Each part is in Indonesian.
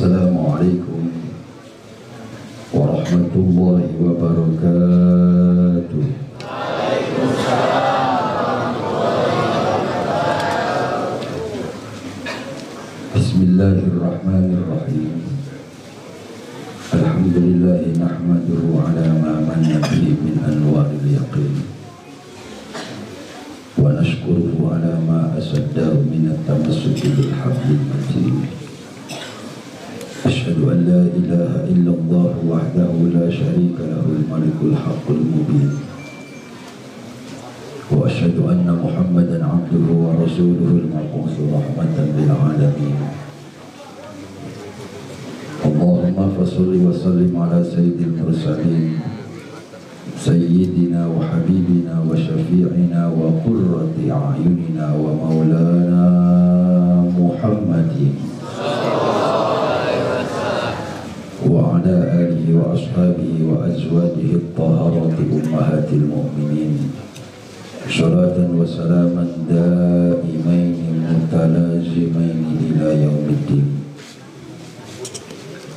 Assalamualaikum warahmatullahi wabarakatuh. Bismillahirrahmanirrahim. Alhamdulillahi nahmaduhu ala ma manna bihi min anwaril yaqin, wa nashkuruhu ala ma asaddahu min at-tamassuki bil hablil matin. Asyhadu an la ilaha illallah wahdahu la syarika lahul malikul haqqul mubin, wa asyhadu anna Muhammadan abduhu wa rasuluhul mab'utsu rahmatan lil alamin. Allahumma fasholli wa sallim ala sayyidil mursalin sayyidina wa habibina wa syafi'ina wa qurrati a'yunina wa maulana Muhammadin wa ala alihi wa ashabihi wa azwajihi at-taharati ummahatil mu'minin, salatan wa salaman daimaini mutalazimaini ila yaumiddin.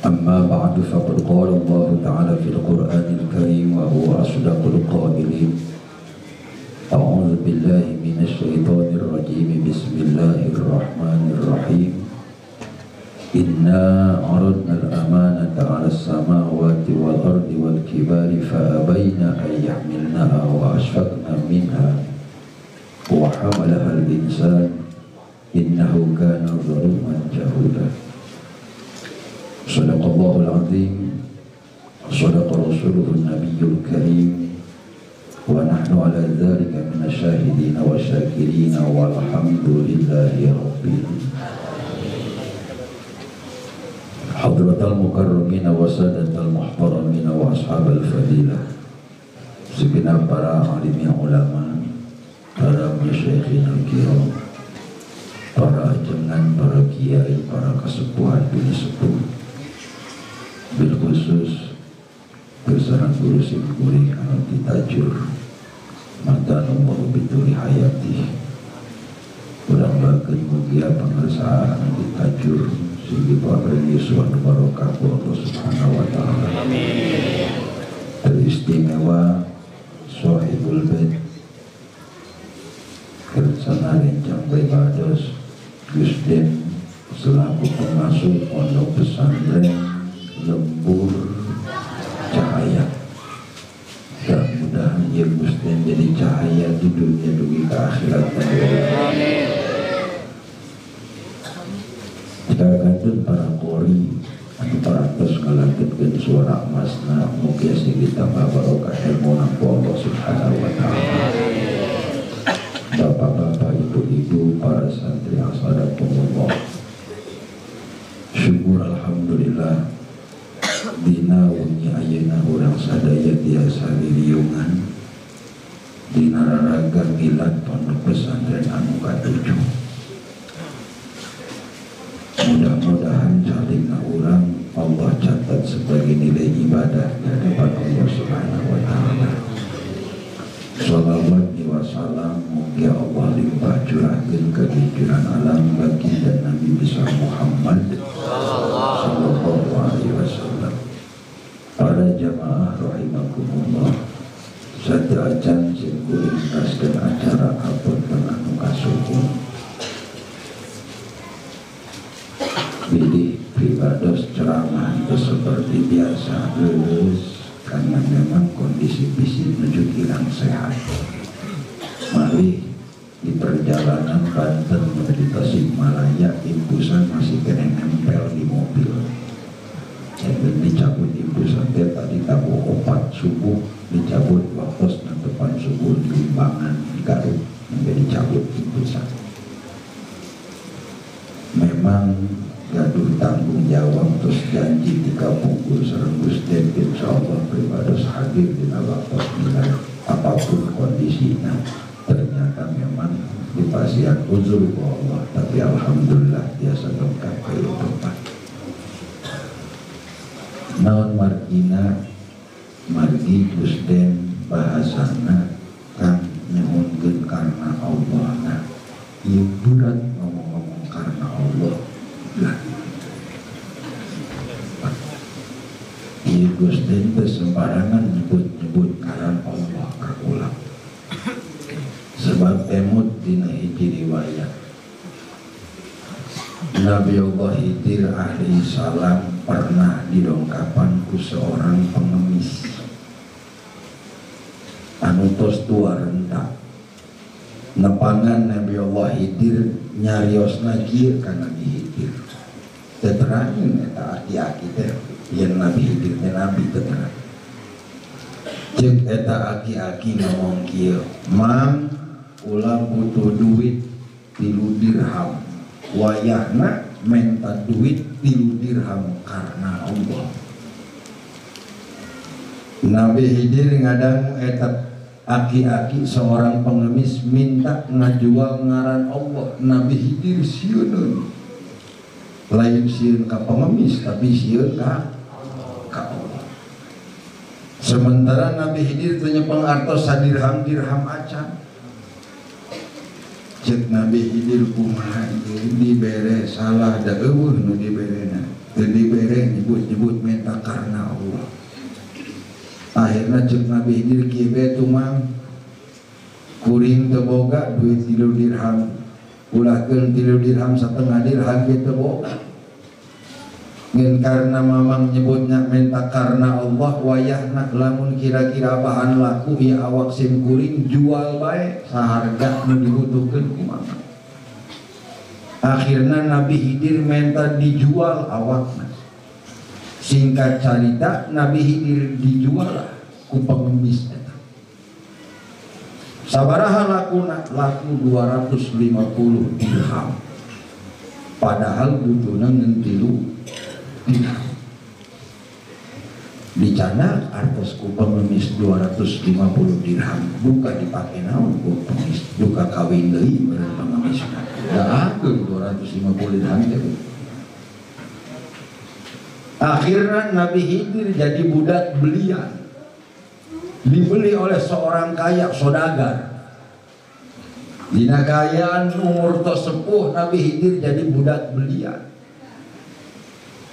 Amma ba'du, faqad qala Allah ta'ala fil Qur'anil Karim wa huwa asdaqul qailin. A'udzu billahi minasy syaithanir rajim. Bismillahirrahmanirrahim. Inna 'aradna al-amanata 'alas samawati wal ardi wal jibali fa abayna an yahmilnaha wa ashfaqna minha wa hamalaha al-insan innahu kana zaluman jahuda. Sadaqallahul azim, sadaqa rasuluhun nabiyyul karim, wa nahnu ala dzalika minasyahidina wa syakirina walhamdulillahi rabbil hadratal mukarramina wa sadatal muhtaramina wa ashabal fadilah, segenap para alim ulama, para masyaikhin al-kiram, para ajengan, para kiai, para kesepuhan bini sepuh, bil khusus besaran guru simkuring anu ditajur mantan umur bituri hayati, urang bakeun mugia pangersaan anu ditajur sigi paring yuswa barokah Allah subhanahu wa ta'ala. Amin. Teristimewa Sohibul Bait Kersana Rencang Brigados Gusden selaku pengasuh pondok pesantren Lembur Cahaya. Mudah-mudahan ia Gusden jadi cahaya di dunia dugi ke akhirat. Amin. Kita kantun para kori anu parantos ngalantunkeun suara emasna, mugia sing ditambah barokah ilmu ku Allah subhanahu wa ta'ala. Bapak-bapak, ibu-ibu, para santri yang sadaqallah, syukur alhamdulillah dina wengi ayeuna urang sadaya tiasa liliungan dina raraga milad pondok pesantren anu katujuh. Mudah-mudahan salingna urang Allah catat sebagai nilai ibadah di hadapan Allah subhanahu wa ta'ala. Salawat wa salam mugia Allah limpah curahkeun ka junjungan alam baginda Nabi besar Muhammad sallallahu alaihi wasallam. Para jamaah rahimakumullah, sadrajan sing kuring naskeun acara apunten anu kasuhun pilih pribados ceramah itu seperti biasa, lulus karena memang kondisi fisik menuju hilang sehat. Mari di perjalanan Banten menuju Tasikmalaya, impusan masih kena nempel di mobil. Jadi dicabut impusan tadi tabu 4 subuh, dicabut waktu depan subuh di Limbangan di Garut, menjadi cabut impusan. Memang gaduh tanggung jawab terus janji 3 pungkur serembus dan insyaallah pribados hadir di waktu milad apapun kondisinya. Ternyata memang dipasihan uzur ke Allah, tapi alhamdulillah biasa lengkap kayak tempat. Naon margina margi Gusden bahasana kan nyehunkeun karena Allah. Nah, ieu berat ngomong-ngomong karena Allah. Lah Ieu Gusti teh sembarangan nyebut-nyebut ngaran Allah kaula. Sebab emut dina hiji riwayat Nabi Allah Khidir alaihi salam pernah didongkapan ku seorang pengemis anu tos tua rentak. Nepangan Nabi Allah Khidir nyariosna kieu ka Nabi Khidir. Teu terangin eta aki-aki teh yen Nabi Khidir teh nabi teu terang. Ceuk eta aki-aki ngomong kieu, "Mang, ulah butuh duit 3 dirham. Wayahna minta duit 3 dirham karena Allah." Nabi Khidir ngadang eta aki-aki seorang pengemis minta ngajual ngaran Allah. Nabi Khidir sieun, lain sieun ka pengemis tapi sieun ka Allah. Sementara Nabi Khidir teu nyepeng artos sadirham-dirham acan. Cek Nabi Khidir kumaha ieu dibere salah da eueuh nu diberena. Teu dibere nyebut-nyebut minta karena Allah. Akhirna cek Nabi Khidir kieu bae tumang kuring teu boga duit 3 dirham. Ulahkeun 3 dirham 1/2 dirham ge teu boga. Ngen karena mamang nyebutnya minta karena Allah, wayahna lamun kira-kira bahan laku ya awak sim kuring jual bae saharga nu dibutuhkeun ku mamang. Akhirna Nabi Khidir minta dijual awakna. Singkat cerita Nabi Khidir dijual ku pengemis eta. Sabaraha lakuna? Laku 250 dirham. Padahal butuhna ngeun 3 dirham. Dicana artos ku pengemis 250 dirham buka dipake naon ku pengemis, buka kawin deui meureun pengemisna. Da akeun 250 dirham teh. Akhirnya Nabi Khidir jadi budak belian, dibeli oleh seorang kaya saudagar. Dina kayaan umur tos sepuh Nabi Khidir jadi budak belian.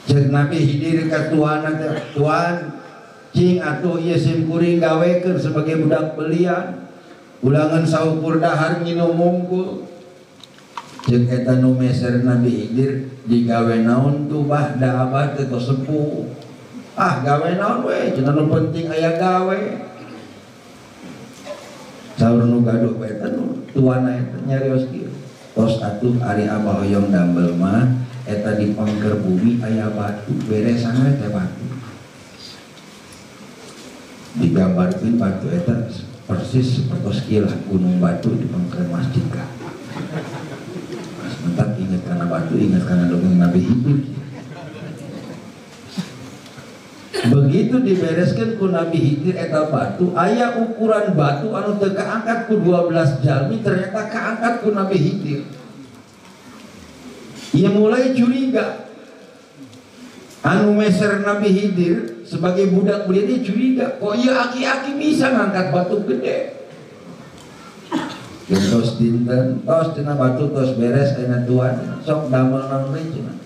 Cek Nabi Khidir ka tuanna teh, "Tuan, cing atuh ieu sim kuring gawekeun sebagai budak belian. Ulangan saukur dahar nginum mungkul." Cek eta nu meser Nabi Khidir, "Digawe naon tuh bah da abah teh tos sepuh." "Ah, gawe naon we, cenah nu penting aya gawe." Saur nu gaduh bae eta nu tuanna eta nyarios kieu. "Tos atuh ari abah hoyong dambel mah eta di pangker bumi aya batu, beresan teh batu." Digambarkeun batu eta persis sapertos kieu lah gunung batu di pangker masjid ka. Sebentar ingat karena batu, ingat karena dongeng Nabi Khidir. Begitu dibereskeun ku Nabi Khidir eta batu, aya ukuran batu anu teu kaangkat ku 12 jalmi, ternyata kaangkat ku Nabi Khidir. Ia mulai curiga. Anu meser Nabi Khidir sebagai budak belia dia curiga, kok ieu aki-aki bisa ngangkat batu gede. Tos dinten, tos cenah batu tos beres ayeuna tuan, sok damel naon deui cenah.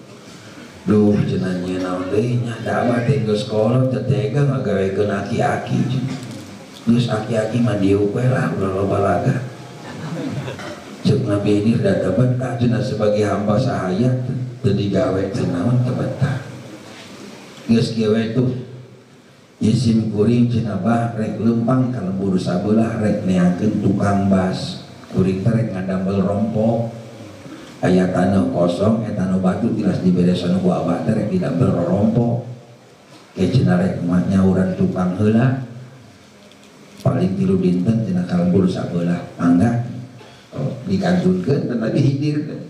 Duh cenah nyieun naon deui nya, da abah teh geus kolot teu tega ngagawekeun aki-aki cenah. Geus aki-aki mah dieu we lah ulah loba laga. Cek Nabi Khidir da teu betah cenah sebagai hamba sahaya teu digawe teu naon teu betah. Geus kieu we tuh isim kuring cenah bah rek leumpang ka lembur sabelah rek neankeun tukang bas. Kuring teh rek ngadambel rompok. Aya taneuh kosong eta nu batu tilas diberesan ku abah teh rek didambel rompok. Ke cenah rek mah nyauran tukang heula. Paling 3 dinten cenah ka lembur sabelah mangga. Dikantulkeun teh Nabi Khidir teh.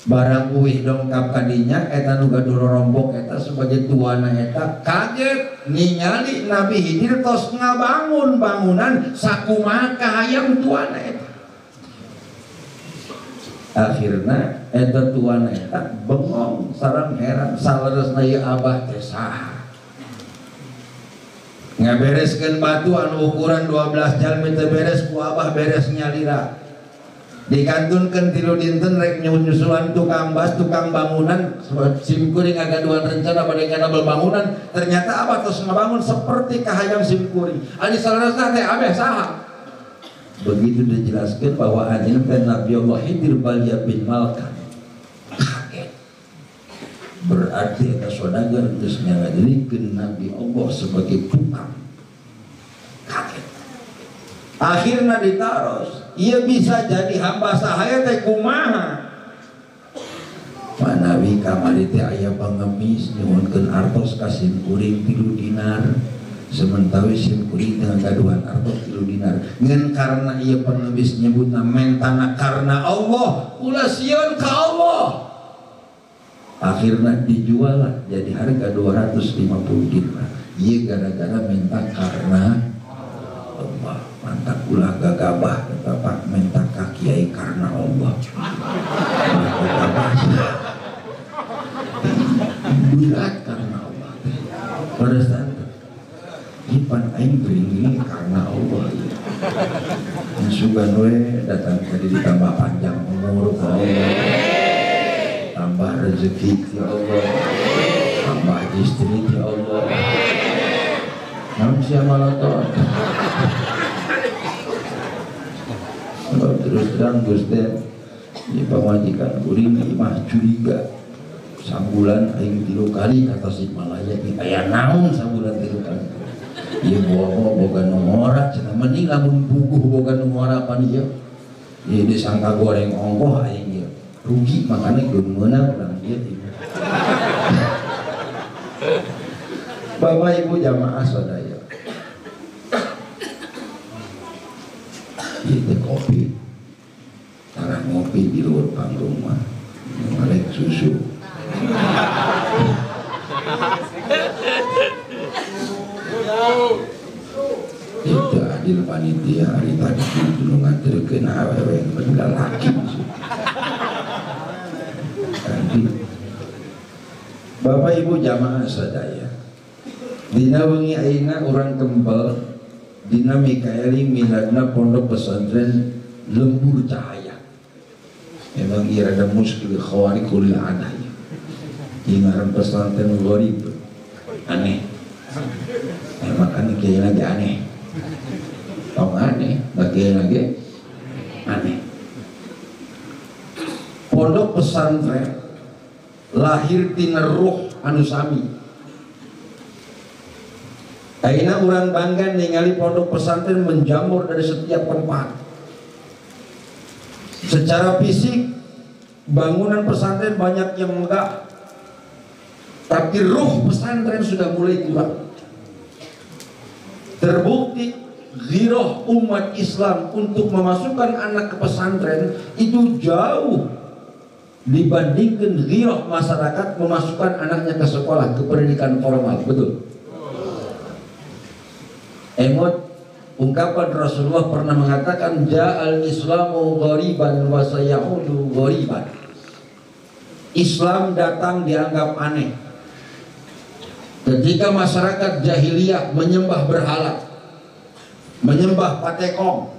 Barang uwih dongkap kadinya eta nu gaduh rompok eta sebagai tuana eta kaget ningali Nabi Khidir tos ngabangun bangunan sakumaha kahayang tuana eta. Akhirna eta tuana eta bengong sareng heran saleresna ieu abah teh saha. Ngabereskeun batu anu ukuran 12 jalmi teh beres ku abah beres nyalira. dikantunkan tilu dinten rek nyusulan tukang bas, tukang bangunan, simkuring agaduan rencana pada kana bangunan, ternyata apa terus ngebangun seperti kahayang simkuring. Adi salarasna teh abeh saha? Begitu dijelaskan bahwa anjeun teh Nabi Allah Khidir Balya bin Malkan. Kaget. Berarti eta saudagar geus ngadirikeun Nabi Allah sebagai tukang. Kaget. Akhirnya ditaros, ia bisa jadi hamba sahaya teh kumaha. Manawi kamari teh aya pangemis nyuhunkeun artos ka simkuring 3 dinar. Sementara simkuring dengan gaduhan artos 3 dinar. Ngan karena ia pengemis nyebutna mentana karena Allah, ulah sieun ka Allah. Akhirnya dijual jadi harga 250 dinar. Ieu gara-gara minta karena Allah. Mantak ulah gagabah Bapak minta ka kiai karena Allah. Berat karena Allah. Pada saat ipan aing beringi karena Allah. Sugan we datang tadi ditambah panjang umur ke Allah, tambah rezeki ya Allah, tambah istri ya Allah. Namun siapa malatot? Terus terang Gusti, di pamajikan kuring imah curiga. Sambulan aing 3 kali kata si Malaya ini aya naon sambulan 3 kali. Ieu boga nomora cenah mending lamun puguh boga nomora pan ieu. Ieu disangka goreng ongkoh aing ieu. Rugi makanya geumeunan urang ieu. Bapak Ibu jamaah sadaya. Ieu kopi. Tarah ngopi di luar panggung mah. Ngarek susu. Itu adil panitia hari tadi dulu nganterkeun awewe bener laki. Bapak Ibu jamaah sadaya. Dina wengi ayeuna urang kempel dina mikaeli miladna pondok pesantren Lembur Cahaya. Memang ia ada muskil khawarikul adah. Ingaran pesantren gharib. Aneh. Emang aneh kiai lagi aneh. Tong aneh, bagi lagi aneh. Pondok pesantren lahir tina ruh anu sami. Ayeuna urang bangga ningali pondok pesantren menjamur dari setiap tempat. Secara fisik bangunan pesantren banyak yang megah, tapi ruh pesantren sudah mulai kurang. Terbukti ghirah umat Islam untuk memasukkan anak ke pesantren itu jauh dibandingkan ghirah masyarakat memasukkan anaknya ke sekolah, ke pendidikan formal. Betul. Emot ungkapan Rasulullah pernah mengatakan ja'al islamu ghariban wa sayaudu ghariban. Islam datang dianggap aneh ketika masyarakat jahiliyah menyembah berhala, menyembah patekong,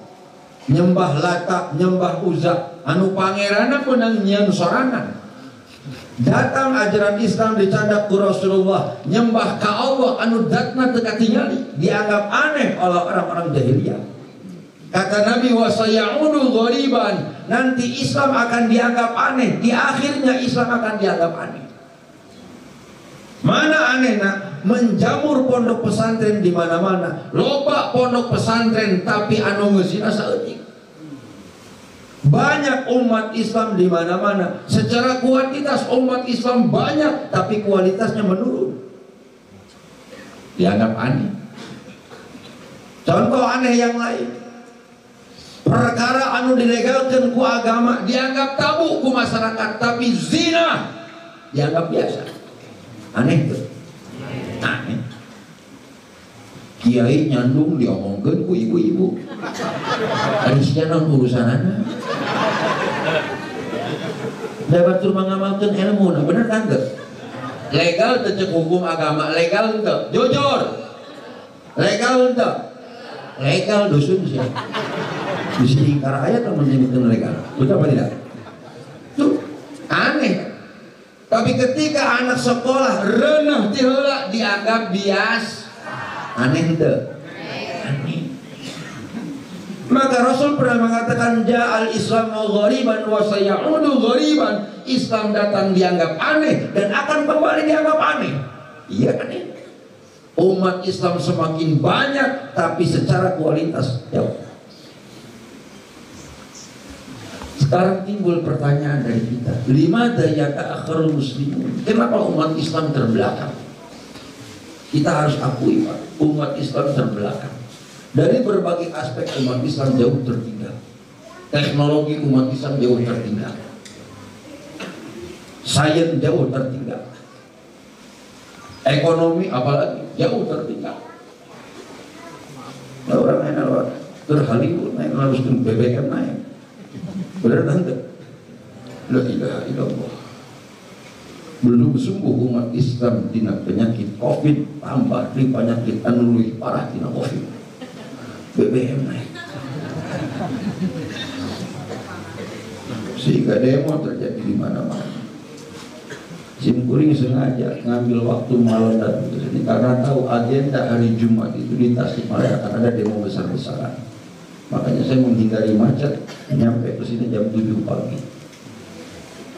nyembah Lata, nyembah Uzza, anu pangerana peunang nyieun sorangan. Datang ajaran Islam dicandak ku Rasulullah, nyembah ka Allah anu datna teu katingali, dianggap aneh oleh orang-orang jahiliyah. Kata Nabi wa sayaudu ghariban, nanti Islam akan dianggap aneh, di akhirnya Islam akan dianggap aneh. Mana anehna? Menjamur pondok pesantren di mana-mana. Loba pondok pesantren tapi anu ngeusina saeutik. Banyak umat Islam di mana-mana. Secara kuantitas umat Islam banyak, tapi kualitasnya menurun. Dianggap aneh. Contoh aneh yang lain. Perkara anu dilegalkan ku agama dianggap tabu ku masyarakat, tapi zina dianggap biasa. Aneh tuh. Aneh. Kiai nyandung diomongkeun ku ibu-ibu. Ari siana urusanana. Dapat tur mangamalkeun ilmu, nah bener kan teu? Legal teu ceuk hukum agama, legal teu? Jujur. Legal teu? Legal dusun sih. Bisa ingkar ayat atau menyebutkan legal, betul apa tidak? Itu aneh. Tapi ketika anak sekolah renah tiheula dianggap bias, aneh itu. Aneh. Maka Rasul pernah mengatakan ja'al islamu ghariban wa sayaudu ghariban. Islam datang dianggap aneh dan akan kembali dianggap aneh. Iya aneh. Umat Islam semakin banyak tapi secara kualitas jauh. Sekarang timbul pertanyaan dari kita, limadha yata'akhirul muslimun? Kenapa umat Islam terbelakang? Kita harus akui Pak, umat Islam terbelakang. Dari berbagai aspek umat Islam jauh tertinggal. Teknologi umat Islam jauh tertinggal. Sains jauh tertinggal. Ekonomi apalagi jauh tertinggal. Nah, orang lain lewat terhaliwut naik harus BBM naik. Benar tante? La ilaha illallah. Belum sembuh umat Islam tina penyakit COVID, tambah di penyakit anu leuwih parah tina COVID. BBM naik. Sehingga demo terjadi di mana-mana. Simkuring sengaja ngambil waktu malam dan ini karena tahu agenda hari Jumat itu di Tasikmalaya akan ada demo besar-besaran. Makanya saya menghindari macet, nyampe ke sini jam 7 pagi.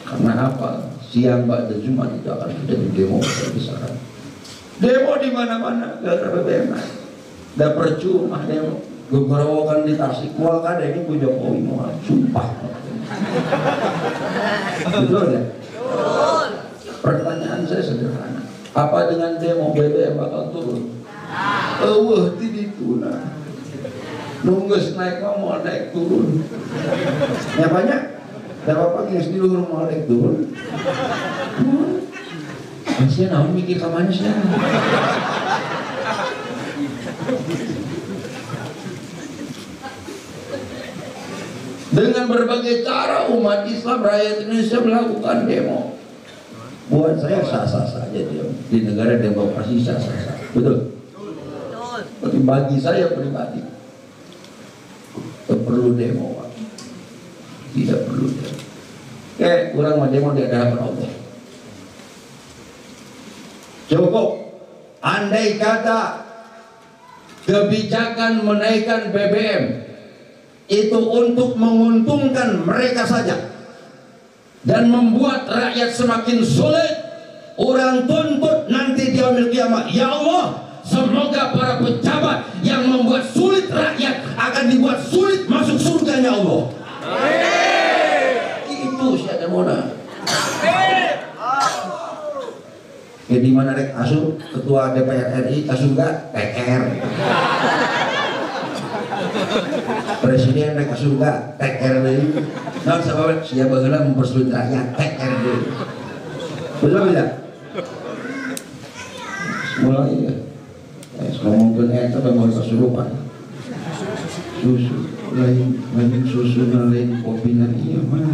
Karena apa? Siang pada Jumat itu akan terjadi demo besar-besaran. Demo di mana-mana, gara-gara BBM. Gak percuma demo. Gerowokan di Tasikmalaya kan ini Bu Jokowi mau sumpah. Betul ya? Betul. Pertanyaan saya sederhana. Apa dengan demo BBM bakal turun? Tidak. Nunggus naik mau naik turun. Ya banyak. Tidak apa-apa yang di luar mau naik turun. Masih naon mikir ke manusia. Dengan berbagai cara umat Islam rakyat Indonesia melakukan demo. Buat saya sah-sah saja dia. Di negara demokrasi sah-sah. Betul? Betul. Tapi bagi saya pribadi tidak perlu demo, Pak. Tidak perlu demo. Kurang mau demo di hadapan Allah. Cukup. Andai kata kebijakan menaikkan BBM itu untuk menguntungkan mereka saja dan membuat rakyat semakin sulit, orang tuntut nanti di yaumil kiamat, ya Allah, semoga para pejabat yang membuat sulit rakyat akan dibuat sulit masuk surganya Allah. Itu siapa mona. Ya di mana rek asuh ketua DPR RI asuh enggak PR. Presiden mereka surga TR deui. Nah sahabat siapa baheula mempersulit rakyat TR deui. Betul tidak? Mulai ya. Ngomongkeun eta bangor kasurupan. Susu lain susu lain kopi na ieu mah.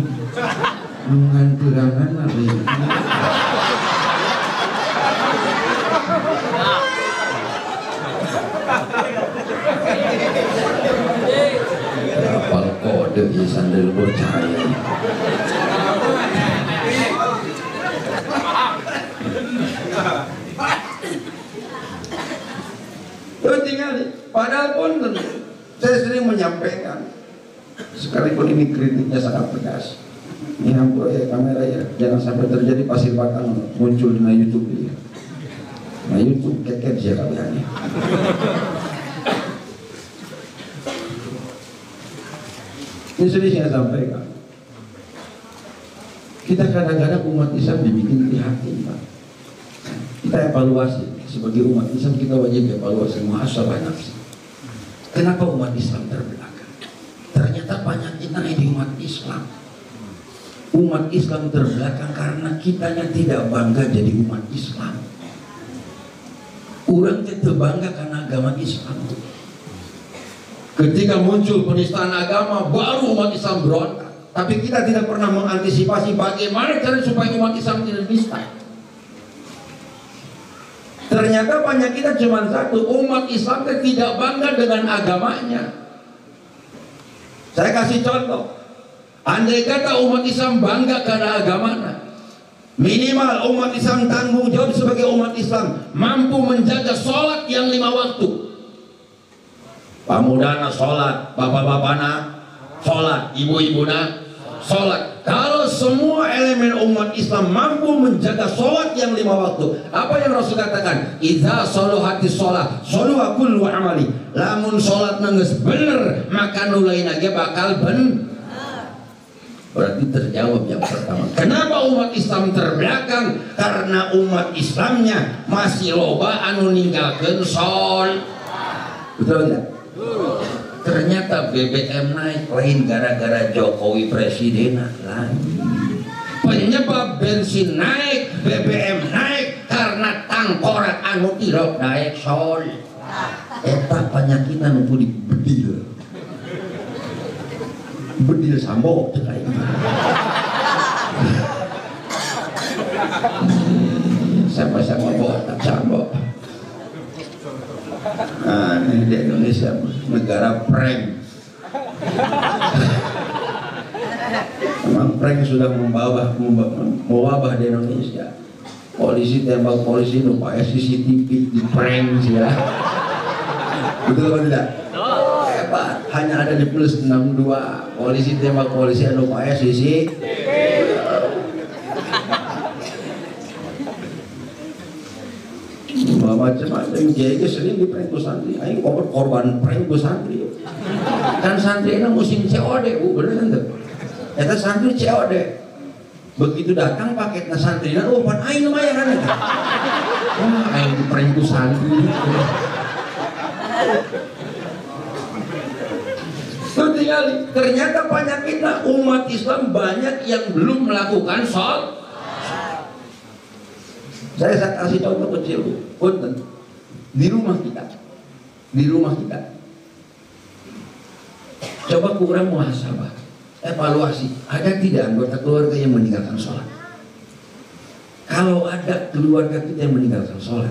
Nganturangan lain. Apal kode ya sandal percaya. Tinggal padahal pun saya sering menyampaikan, sekalipun ini kritiknya sangat pedas. Ini hampir ya kamera ya, jangan sampai terjadi pasir batang muncul di YouTube ya. Nah YouTube keket siapa kabehane. Ini sudah saya sampaikan. Kita kadang-kadang umat Islam dibikin prihatin, Pak. Kita evaluasi sebagai umat Islam, kita wajib evaluasi muhasabah nafsi. Kenapa umat Islam terbelakang? Ternyata banyak kita di umat Islam. Umat Islam terbelakang karena kitanya tidak bangga jadi umat Islam. Orang tidak bangga karena agama Islam. Ketika muncul penistaan agama, baru umat Islam berontak. Tapi kita tidak pernah mengantisipasi bagaimana cara supaya umat Islam tidak nista. Ternyata banyak kita cuma satu, umat Islam tidak bangga dengan agamanya. Saya kasih contoh. Andai kata umat Islam bangga karena agamanya, minimal umat Islam tanggung jawab sebagai umat Islam mampu menjaga sholat yang 5 waktu. Pamudana sholat, bapak-bapakna sholat, ibu-ibuna sholat. Kalau semua elemen umat Islam mampu menjaga sholat yang 5 waktu, apa yang Rasul katakan? Idza sholuhati sholat, sholuha kullu amali. Lamun sholat nangis bener, maka nulain aja bakal bener. Berarti terjawab yang pertama. Kenapa umat Islam terbelakang? Karena umat Islamnya masih loba anu ninggalkeun sholat. Betul tidak? Ternyata BBM naik lain gara-gara Jokowi presiden lain. Penyebab bensin naik, BBM naik karena tangkorak anu tidak naik sol. Eta penyakit anu di bedil. Bedil sambo cekai. Sama-sama botak sambo. Nah, ini di Indonesia negara prank. Memang prank sudah mewabah di Indonesia. Polisi tembak polisi, upaya CCTV di prank ya. Betul atau tidak? Hebat. Hanya ada di plus 62. Polisi tembak polisi, upaya CCTV. Macam-macam kiai sering di prank santri. Aing korban prank santri. Kan santri itu musim COD, bener kan tuh? Eta santri COD. Begitu datang paketnya santri, pan aing lumayan kan? Wah, aing di prank santri. Ternyata penyakitnya umat Islam banyak yang belum melakukan sholat. Saya kasih contoh kecil, punten. Di rumah kita, coba kurang muhasabah, evaluasi, ada tidak anggota keluarga yang meninggalkan sholat? Kalau ada keluarga kita yang meninggalkan sholat,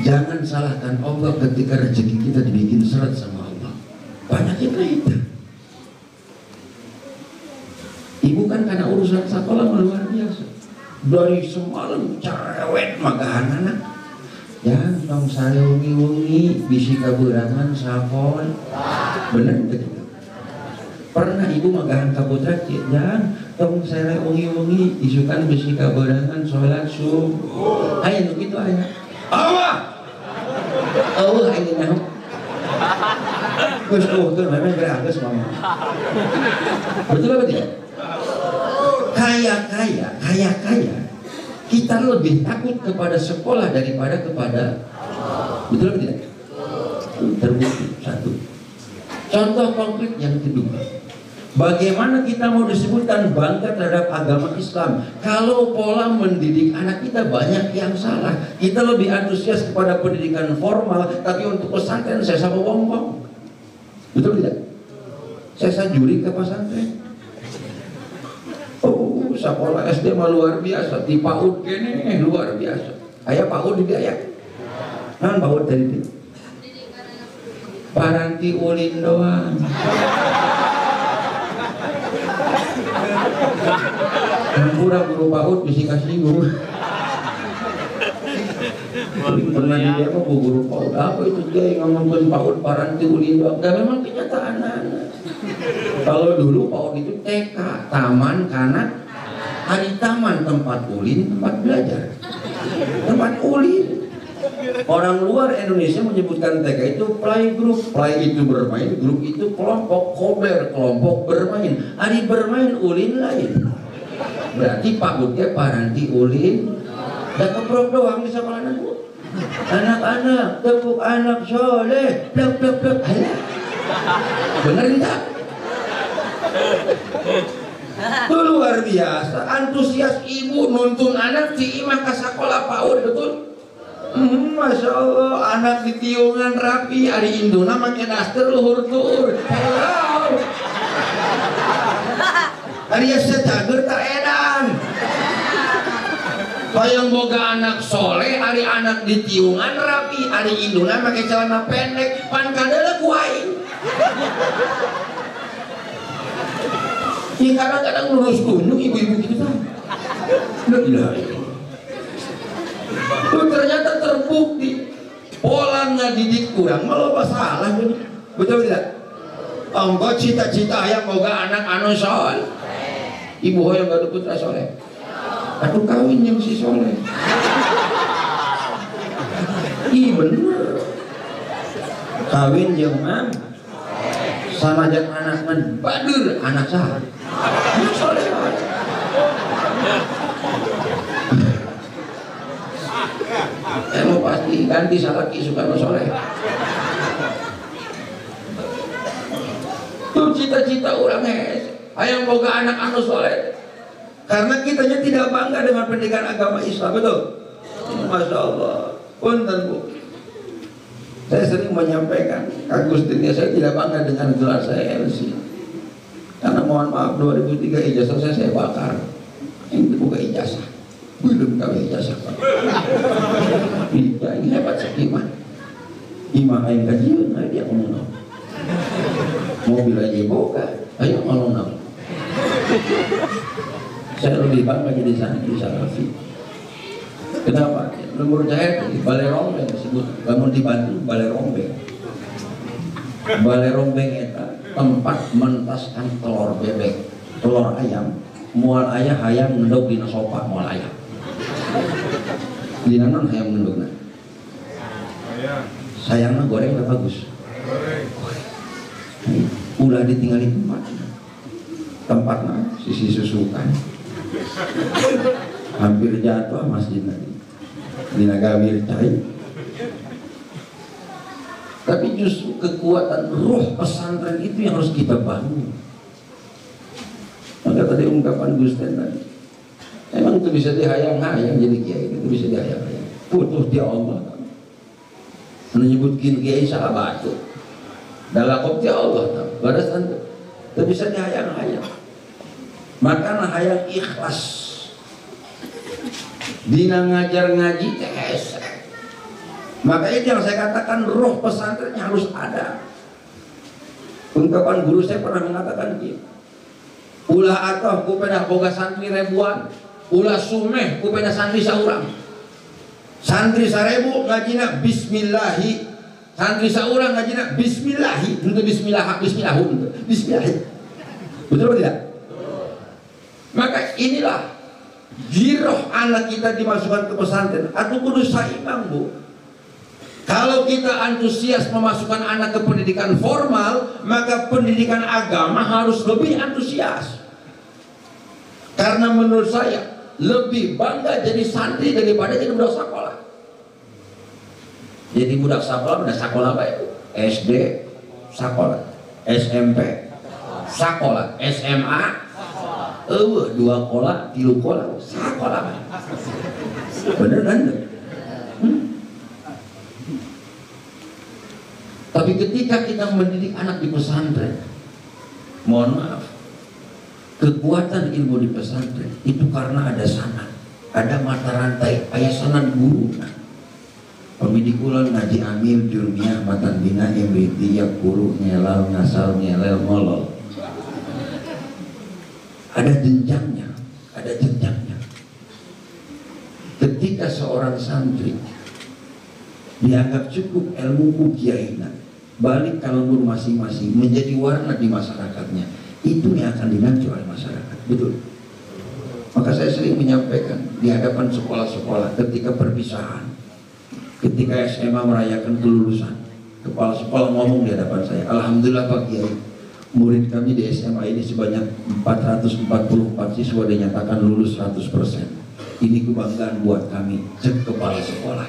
jangan salahkan Allah ketika rezeki kita dibikin seret sama Allah. Banyaknya itu. Ibu kan karena urusan sekolah luar biasa. Dari semalam cerewet magahan anak ya dong saya wengi-wengi bisi kaburangan sapon bener gitu. Pernah ibu magahan kaputra jangan dong saya wengi-wengi isukan bisi kaburangan sholat subuh ayo begitu ayo Allah ayo nahu Gus tuh memang geragas mama betul apa tidak? Kaya kita lebih takut kepada sekolah daripada kepada betul tidak? Terbukti satu. Contoh konkret yang kedua, bagaimana kita mau disebutkan bangga terhadap agama Islam kalau pola mendidik anak kita banyak yang salah? Kita lebih antusias kepada pendidikan formal, tapi untuk pesantren saya sama bongbong, betul tidak? Saya juri ke pesantren. Oh, sekolah SD mah luar biasa, di PAUD kene luar biasa. Aya PAUD di aya. Naon PAUD tadi? Paranti ulin doang. Pura guru PAUD bisa kasih guru. Pernah di demo guru PAUD apa itu dia ngomongin PAUD paranti ulin doang. Gak memang kenyataan anak. Kalau dulu PAUD itu TK, taman kanak, hari taman tempat ulin, tempat belajar, tempat ulin. Orang luar Indonesia menyebutkan TK itu playgroup, play itu bermain, grup itu kelompok, kober kelompok bermain. Hari bermain ulin lain. Berarti PAUD-nya paranti ulin, dan keprok doang di sekolah anak. Anak-anak, tepuk anak soleh, plek. Bener enggak? Itu luar biasa, antusias ibu nuntun anak di imah ke sekolah PAUD, betul? Masya Allah, anak di tiungan rapi, hari Indona make daster luhur tur. Hello. Hari sejager tak edan. Bayang boga anak soleh, hari anak di tiungan rapi, hari Indona make celana pendek, pan kadala kuain. Ya kadang-kadang lurus tunjuk ibu-ibu kita. Ternyata terbukti pola ngadidik kurang malah salah. Betul tidak? Engkau cita-cita yang moga anak anu soleh. Ibu hoyong gak ada putra soleh. Aduh kawin yang si soleh. Iya bener. Kawin yang sama aja anak badur anak sah. Anak soleh. Mau pasti ganti salaki Soekarno soleh. Itu cita-cita orang hayang boga anak anu soleh. Karena kitanya tidak bangga dengan pendidikan agama Islam, betul? Masya Allah. Punten Bu. Saya sering menyampaikan, Kak Gustinnya saya tidak bangga dengan gelar saya LC. Karena mohon maaf 2003 ijazah saya bakar. Ini bukan ijazah. Belum kawin ijazah Pak. Ini hebat sekimah. Imah aing kajian, dia ngomong. Mobil aja boga, ayo ngomong. Saya lebih bangga jadi santri salafi. Kenapa? Menurut saya balai rombeng disebut, bangun di Bandung balai rombeng. Balai rombeng itu tempat mentaskan telur bebek, telur ayam. Mual ayah hayang ngendog di sopa mual ayam. Di nanon hayang ngendogna. Sayangnya goreng gak bagus. Ulah ditinggal di tempatnya sisi susukan. Hampir jatuh masjid tadi di Nagawir cai. Tapi justru kekuatan ruh pesantren itu yang harus kita bangun. Maka tadi ungkapan Gus Den tadi, emang itu bisa dihayang-hayang jadi kiai, itu bisa dihayang-hayang. Putus dia Allah. Menyebutkan kiai sahabat itu. Dalakop dia Allah. Barasan itu bisa dihayang-hayang. Maka hayang ikhlas. Dina ngajar ngaji tes. Maka itu yang saya katakan roh pesantrennya harus ada. Ungkapan guru saya pernah mengatakan gitu. Ulah atoh ku peda boga santri ribuan, ulah sumeh ku peda santri saurang. Santri 1000 ngajina bismillahi. Santri saurang ngajina bismillahi. Untuk bismillah untuk bismillah. Betul tidak? Maka inilah giroh anak kita dimasukkan ke pesantren. Atau kudu saimbang Bu. Kalau kita antusias memasukkan anak ke pendidikan formal, maka pendidikan agama harus lebih antusias. Karena menurut saya lebih bangga jadi santri daripada jadi budak sekolah. Jadi budak sekolah, budak sekolah apa itu? SD, sekolah, SMP, sekolah, SMA, 2 kola, 3 kola, sekolah. Bener kan? Tapi ketika kita mendidik anak di pesantren, mohon maaf, kekuatan ilmu di pesantren itu karena ada sanad, ada mata rantai, ayah sanad guru. Pemidik ulang ngaji amil, jurniah, matan bina, emriti, yak guru, nyelal, ngasal, nyelel, ngolol. Ada jenjangnya, ada jenjangnya. Ketika seorang santri dianggap cukup ilmu kiainya, balik kalembur masing-masing menjadi warna di masyarakatnya, itu yang akan diganti oleh masyarakat. Betul. Maka saya sering menyampaikan di hadapan sekolah-sekolah ketika perpisahan, ketika SMA merayakan kelulusan, kepala sekolah ngomong di hadapan saya, alhamdulillah Pak Kiai, murid kami di SMA ini sebanyak 444 siswa dinyatakan lulus 100%. Ini kebanggaan buat kami. Cek kepala sekolah,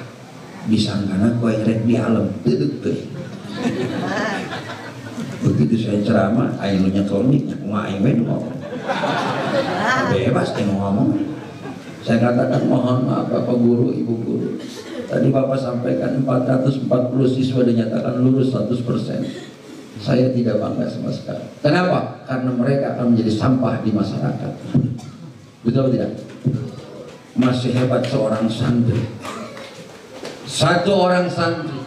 bisa nggak aku yang di alam dedek. Begitu saya ceramah, aing lu nyekel mic, aing we ngomong. Bebas yang ngomong. Saya katakan mohon maaf Bapak Guru, Ibu Guru. Tadi Bapak sampaikan 440 siswa dinyatakan lulus 100%. Saya tidak bangga sama sekali. Kenapa? Karena mereka akan menjadi sampah di masyarakat. Betul tidak? Masih hebat seorang santri. Satu orang santri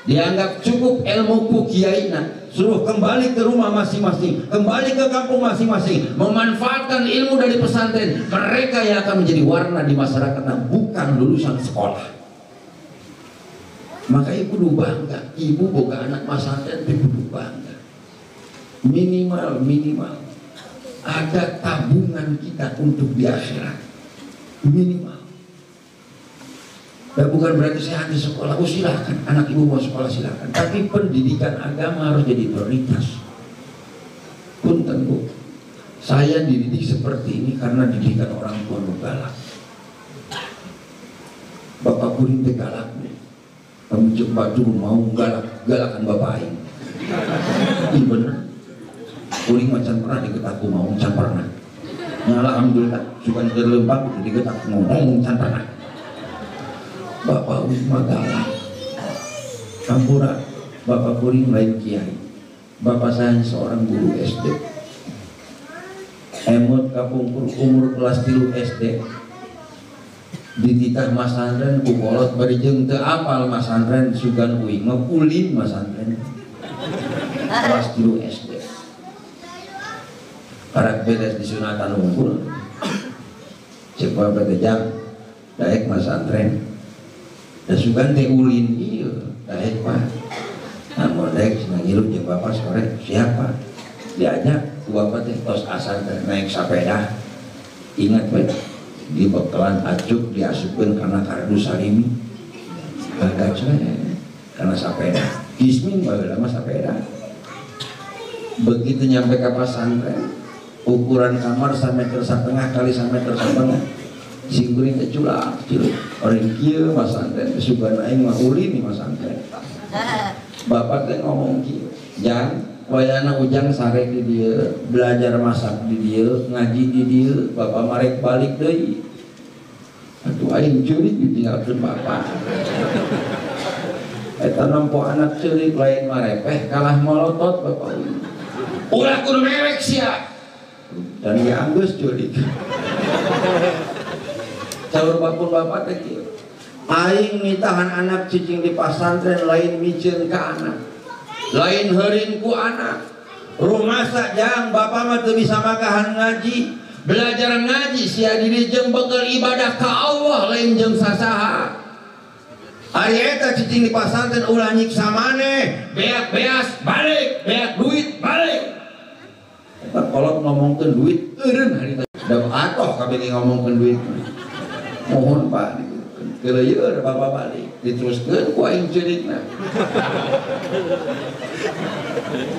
dianggap cukup ilmu kiainya suruh kembali ke rumah masing-masing, kembali ke kampung masing-masing, memanfaatkan ilmu dari pesantren. Mereka yang akan menjadi warna di masyarakat, bukan lulusan sekolah. Maka ibu kudu bangga, ibu boga anak pesantren, ibu kudu bangga. Minimal ada tabungan kita untuk di akhirat, minimal. Dan bukan berarti saya anti sekolah, silahkan, anak ibu mau sekolah silahkan, tapi pendidikan agama harus jadi prioritas. Punten bu, saya dididik seperti ini karena didikan orang tua galak. Bapak kuring teh galak nih, kamu coba dulu mau galakan bapak ini. Ini bener, kuring macam pernah diketaku mau macam pernah. Ya alhamdulillah, suka terlempar diketaku ngomong macam pernah. Bapak Wisma galak, Kampura, bapak kuring lain kiai. Bapak saya seorang guru SD. Emot kapungkur umur kelas 3 SD. Dititah masantren kukolot barijeng teu apal masantren sugan uing ngepulin masantren. Kelas 3 SD. Karak beres disunatan unggul. Cepat berkejam daek masantren. Dan sugan teh ulin iya daek pak. Namun daek senang hirup jeung bapak sore siapa? Diajak ku bapak teh tos asal naik sepeda. Ingat baik di bekalan acuk diasupkeun karena kardus salimi. Kagak karena sepeda. Kismin baheula mah sepeda. Begitu nyampe ke pesantren, ukuran kamar 1,5 meter kali 1,5 meter. Singkuring keculak, orang kia masantren, kesukaan aing mah ulin nih masantren. Bapak teh ngomong kia, jang, wayana ujang sare di dia, belajar masak di dia, ngaji di dia, bapak marek balik deui. Atuh aing ceurik ditinggalkeun bapak. Eta nampo anak ceurik lain marepeh kalah molotot bapak. Ulah kudu mewek sia. Dan dia anggeus ceurik. Caur bapak teh kieu. Aing mitahan anak cicing di pesantren lain miceun ka anak. Lain heureun ku anak. Rumasa jang bapak mah teu bisa makahan ngaji. Belajar ngaji sia diri jeung bekel ibadah ka Allah lain jeung sasaha. Ari eta cicing di pesantren ulah nyiksa maneh, beak beas balik, beak duit balik. Eta kolot ngomongkeun duit eureun hari teh. Da atoh kabeh ngomongkeun duit. Mohon pak, keleur bapak balik, diteruskeun ku aing ceurikna.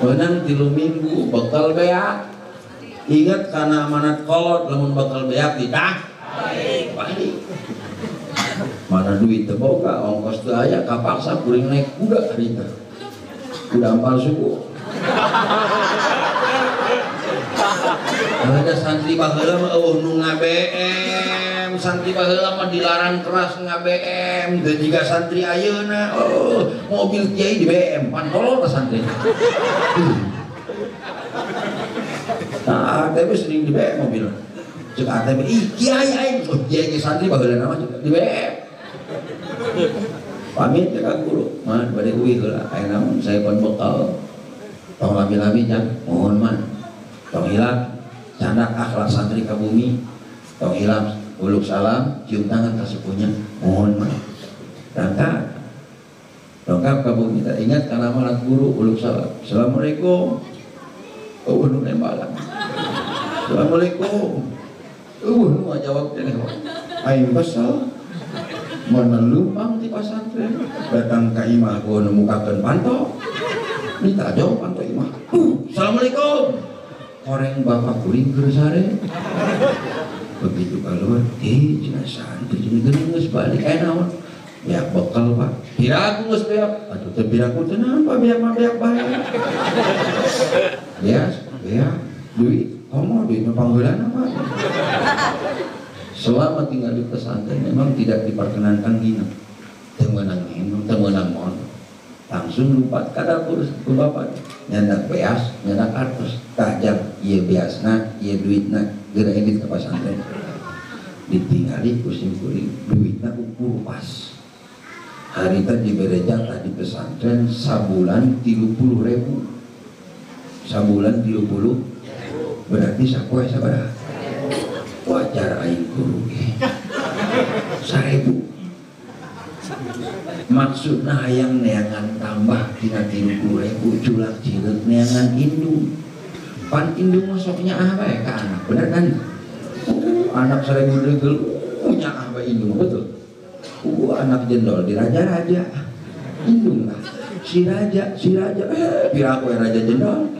Beunang 3 minggu bekal beak. Ingat kana amanat kolot lamun bekal beak ditah balik. Mana duit teu boga, ongkos teu aya, kapaksa kuring naik kuda hari teh. Kuda ampal suku. Ada santri baheula mah eueuh nu nga-BM, santri baheula mah dilarang keras nga-BM, teu jiga santri ayeuna. Oh, mobil kiai di BM, pantolol ka santri. Nah, ATW sering di BM mobil. Cek ATW, ih kiai aing, oh kiai santri baheula nama juga di BM. Pamit ya kang guru, man bade uwi heula, aya naon saya pun bekal. Tong lami-lami jang, mohon man. Tong hilap candak akhlak santri ka bumi, tong hilap uluk salam, cium tangan ka sepuhnya, mohon mah. Rangka dongkap ka bumi, tak ingat kana amanat guru uluk salam. Assalamualaikum. Eueuh nu nembalan. Assalamualaikum. Eueuh nu ngajawab teh. Aing kesel. Mana lumpang di pesantren, datang ka imah gua nemukakeun panto. Minta jawab panto imah. Assalamualaikum. Koreng bapak kuring keur sare. Begitu keluar, cenah santri jeung geus balik aya naon? Beak bekal pak. Piraku geus beak. Atuh teu piraku teh naon pak beak mah beak bae. Beak duit, komo duit mah panggeulana pak. Selama tinggal di pesantren memang tidak diperkenankan gina. Teu meunang minum, teu meunang mon. Langsung lumpat ka dapur ku bapak. Nyandak beas, nyandak artos. Tajam ieu beasna, ieu duitna geura edit ka pesantren. Ditinggali ku sim kuring, duitna ukur pas. Harita dibere jatah di pesantren sabulan 30.000. Sabulan 30 berarti sapoe sabaraha? Wajar aing guru 1000. Maksudna hayang neangan tambah tina 30.000 culak cileuk neangan indung. Pan indung masuknya apa ya ke anak, benar kan? Anak 1000 degel punya apa indung, betul? Anak jendol di raja-raja indung lah. Si raja pira aku raja jendol.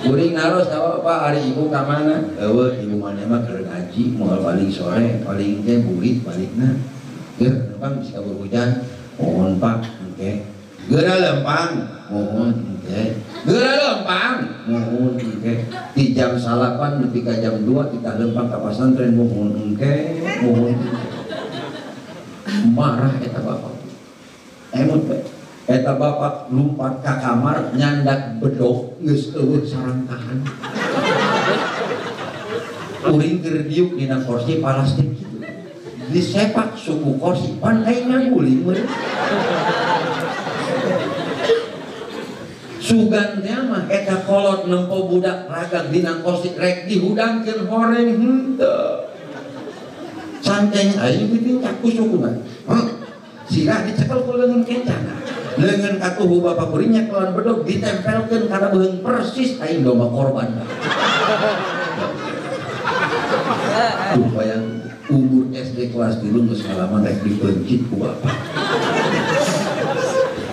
Kuring naros tahu Pak hari ibu ka mana? Ibu mana mah keur ngaji, moal paling sore, paling teh burit balikna. Keur lempang bisa kabur hujan. Mohon Pak, engke. Geura lempang, mohon engke. Geura lempang, mohon engke. Di jam 8 nepi ka jam 2 kita lempang ka pasantren, mohon engke, mohon. Marah eta bapak. Emot bae. Eta bapak lompat ke kamar nyandak bedog geus eueuh sarangkahan. Uring keur diuk dina kursi plastik kitu. Disepak suku kursi pandai ngaguling we. Sugan teh mah eta kolot nempo budak ragag dina kursi rek dihudangkeun horeng henteu. Santeng aing ditingkak ku sukuna. Sirah dicekel ku leungeun kencana. Leungeun katuhu bapak kuringnya kelawan bedog ditempelkeun kana beung persis aing domba korban. Bayang umur SD kelas 3 geus ngalaman rek dibencit ku bapak.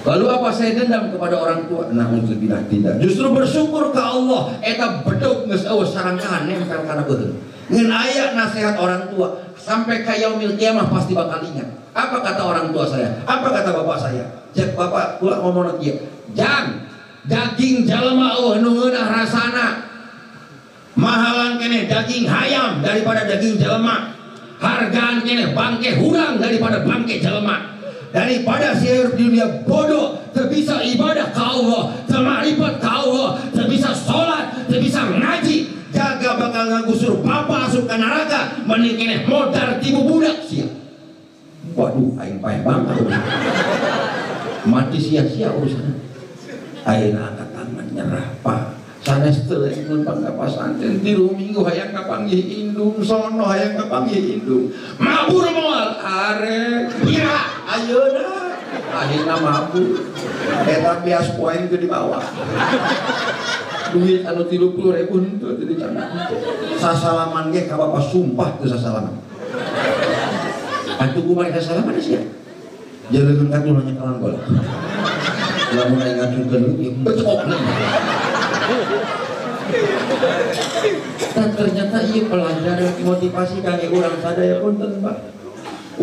Lalu apa saya dendam kepada orang tua? Nauzubillah, tidak. Justru bersyukur ke Allah eta bedog geus eueuh sarangkahan nempel kana beung. Ngeun aya nasihat orang tua sampai ka yaumil kiamah pasti bakal ingat. Apa kata orang tua saya? Apa kata bapak saya? Cek bapak kula ngomong kieu. Jang, daging jalma eueuh nu ngeunah rasana. Mahalan kene daging hayam daripada daging jalma. Hargaan kene bangke hurang daripada bangke jalma. Daripada sieur dunia bodoh, teu bisa ibadah ka Allah, teu marifat ka Allah, teu bisa salat, teu bisa ngaji, jaga bakal ngagusur bapak asup ka neraka, mending kene modar tibu budak sia. Waduh, aing paeh banget. Mati sia-sia urusan. Ayeuna angkat tangan nyerah, Pak. Sanes teu mun pangga pasantren 3 minggu hayang kapanggih indung, sono hayang kapanggih indung. Mabur moal arek. Pira ayeuna? Ayeuna mabur. Eta bias poin teu dibawa. Duit anu 30.000 henteu teu dicandak. Sasalaman ge ka bapak sumpah teu sasalaman. Atuh kumaha sasalaman sia. Jaleun katuh nya kalang bola. Lamun aing ngacungkeun ieu becok nih. Dan ternyata iya pelajaran motivasi kangge urang sadaya punten Pak.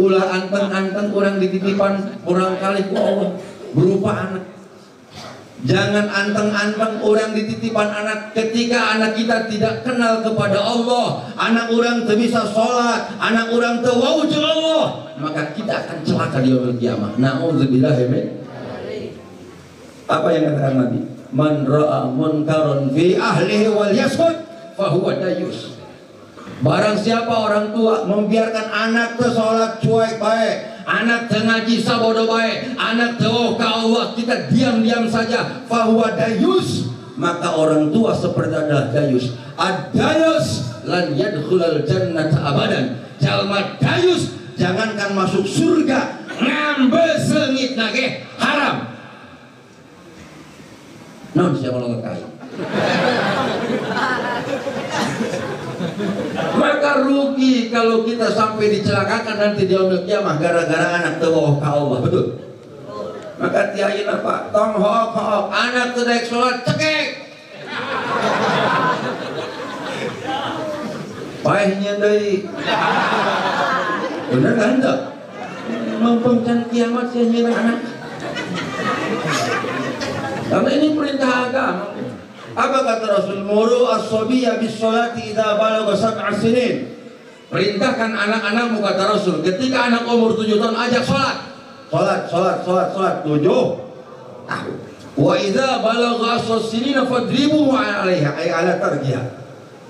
Ulah anteng-anteng urang dititipan urang kali ku Allah berupa anak. Jangan anteng-anteng orang dititipan anak ketika anak kita tidak kenal kepada Allah. Anak orang teu bisa sholat, anak orang teu wau jeung Allah, maka kita akan celaka di yaumil kiamah. Nauzubillah min. Apa yang katakan Nabi? Man ra'a munkaron fi ahlihi wal yaskut fahuwa dayus. Barang siapa orang tua membiarkan anak teu salat cuek bae, anak teu ngaji sabodo bae, anak teu ka Allah, kita diam-diam saja, fahuwa dayus, maka orang tua seperti adalah dayus. Ad-dayus lan yadkhulul jannata abadan. Jalma dayus jangankan masuk surga, ngambe seungitna ge haram. Non siapa lo ngekai. Maka rugi kalau kita sampai dicelakakan nanti di yaumil kiamah gara-gara anak teu ka Allah, betul? Maka tiayeuna Pak, tong hook anak teu daek salat cekek. Paehnya deui. Bener kan teu? Mempengcan kiamat sia nyeuna anak. Karena ini perintah agama. Apa kata Rasul? Muru as-sabiyya bis-sholati idza balagha sab'a sinin. Perintahkan anak-anakmu, kata Rasul, ketika anak umur 7 tahun ajak sholat. Sholat 7 tahun. Wa idza balagha 10 sinin fadribuhu 'alaiha ay 'ala tarkiha.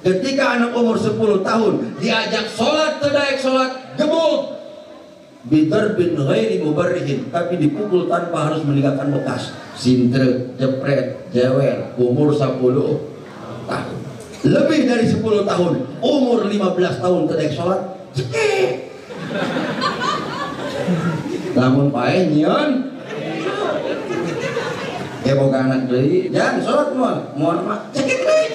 Ketika anak umur 10 tahun diajak sholat, teu daek sholat, gebuk. bidarbin ghairi mubarrihin, tapi dipukul tanpa harus meninggalkan bekas. Sintre, jepret, jewer, umur 10 tahun. Lebih dari 10 tahun, umur 15 tahun tidak sholat, cekik. Namun pae nyian. Ya boga anak deui, jangan sholat moal mah cekik deui.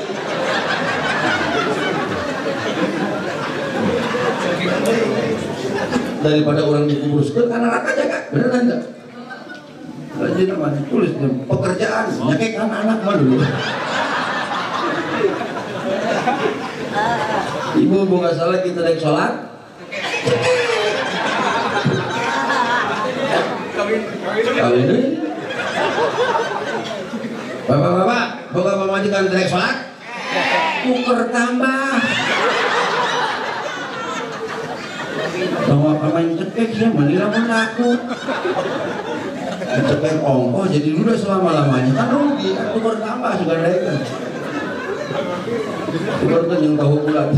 Daripada orang dikuruskan anak aja kak, beneran enggak? Lanjut nama tulis pekerjaan, nyakek anak-anak mah dulu. Ibu nggak salah kita naik sholat. Kawin deh. Bapak-bapak, boga pemajikan naik sholat. Ukur tambah. Bahwa pemain cekek sih, mending pun aku. Cekek ongkoh jadi udah selama-lamanya kan rugi, aku bertambah juga mereka. Ukur kan yang tahu bulat.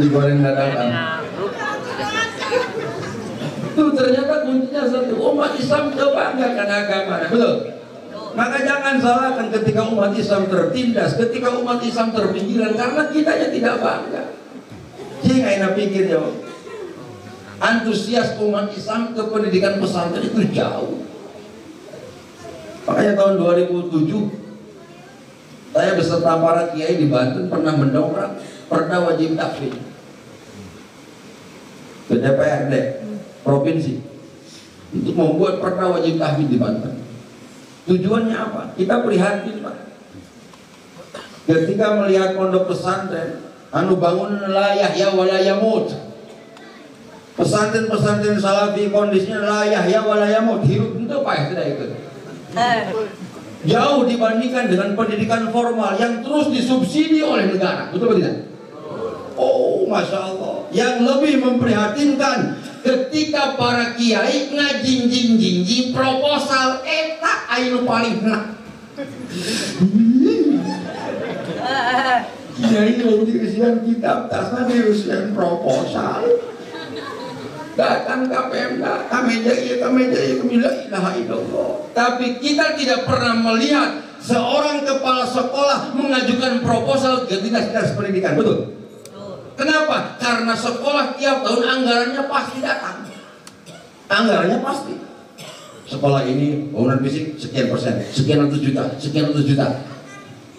Digoreng dadakan. Tuh ternyata kuncinya satu, umat Islam banggakan agama, betul? Maka jangan salahkan ketika umat Islam tertindas, ketika umat Islam terpinggiran, karena kitanya tidak bangga. Jangan enak pikir ya, antusias umat Islam ke pendidikan pesantren itu jauh. Makanya tahun 2007 saya beserta para kiai di Banten pernah mendongkrak perda wajib takfir ke DPRD provinsi untuk membuat perda wajib tahfidz di Banten. Tujuannya apa? Kita prihatin Pak, ketika melihat pondok pesantren anu bangun layah ya walayamut, pesantren-pesantren salafi kondisinya layah ya walayamut, hidup itu Pak ya tidak ikut. Jauh dibandingkan dengan pendidikan formal yang terus disubsidi oleh negara, betul tidak? Oh, masya Allah. Yang lebih memprihatinkan ketika para kiai ngajinjing proposal eta ayo paling enak. Kiai nanti usian kitab tasnya di usian proposal. Datang ke Pemda, kameja iya, la ilaha illallah. Tapi kita tidak pernah melihat seorang kepala sekolah mengajukan proposal ke dinas pendidikan, betul? Kenapa? Karena sekolah tiap tahun anggarannya pasti datang. Anggarannya pasti. Sekolah ini bangunan fisik sekian persen, sekian ratus juta, sekian ratus juta.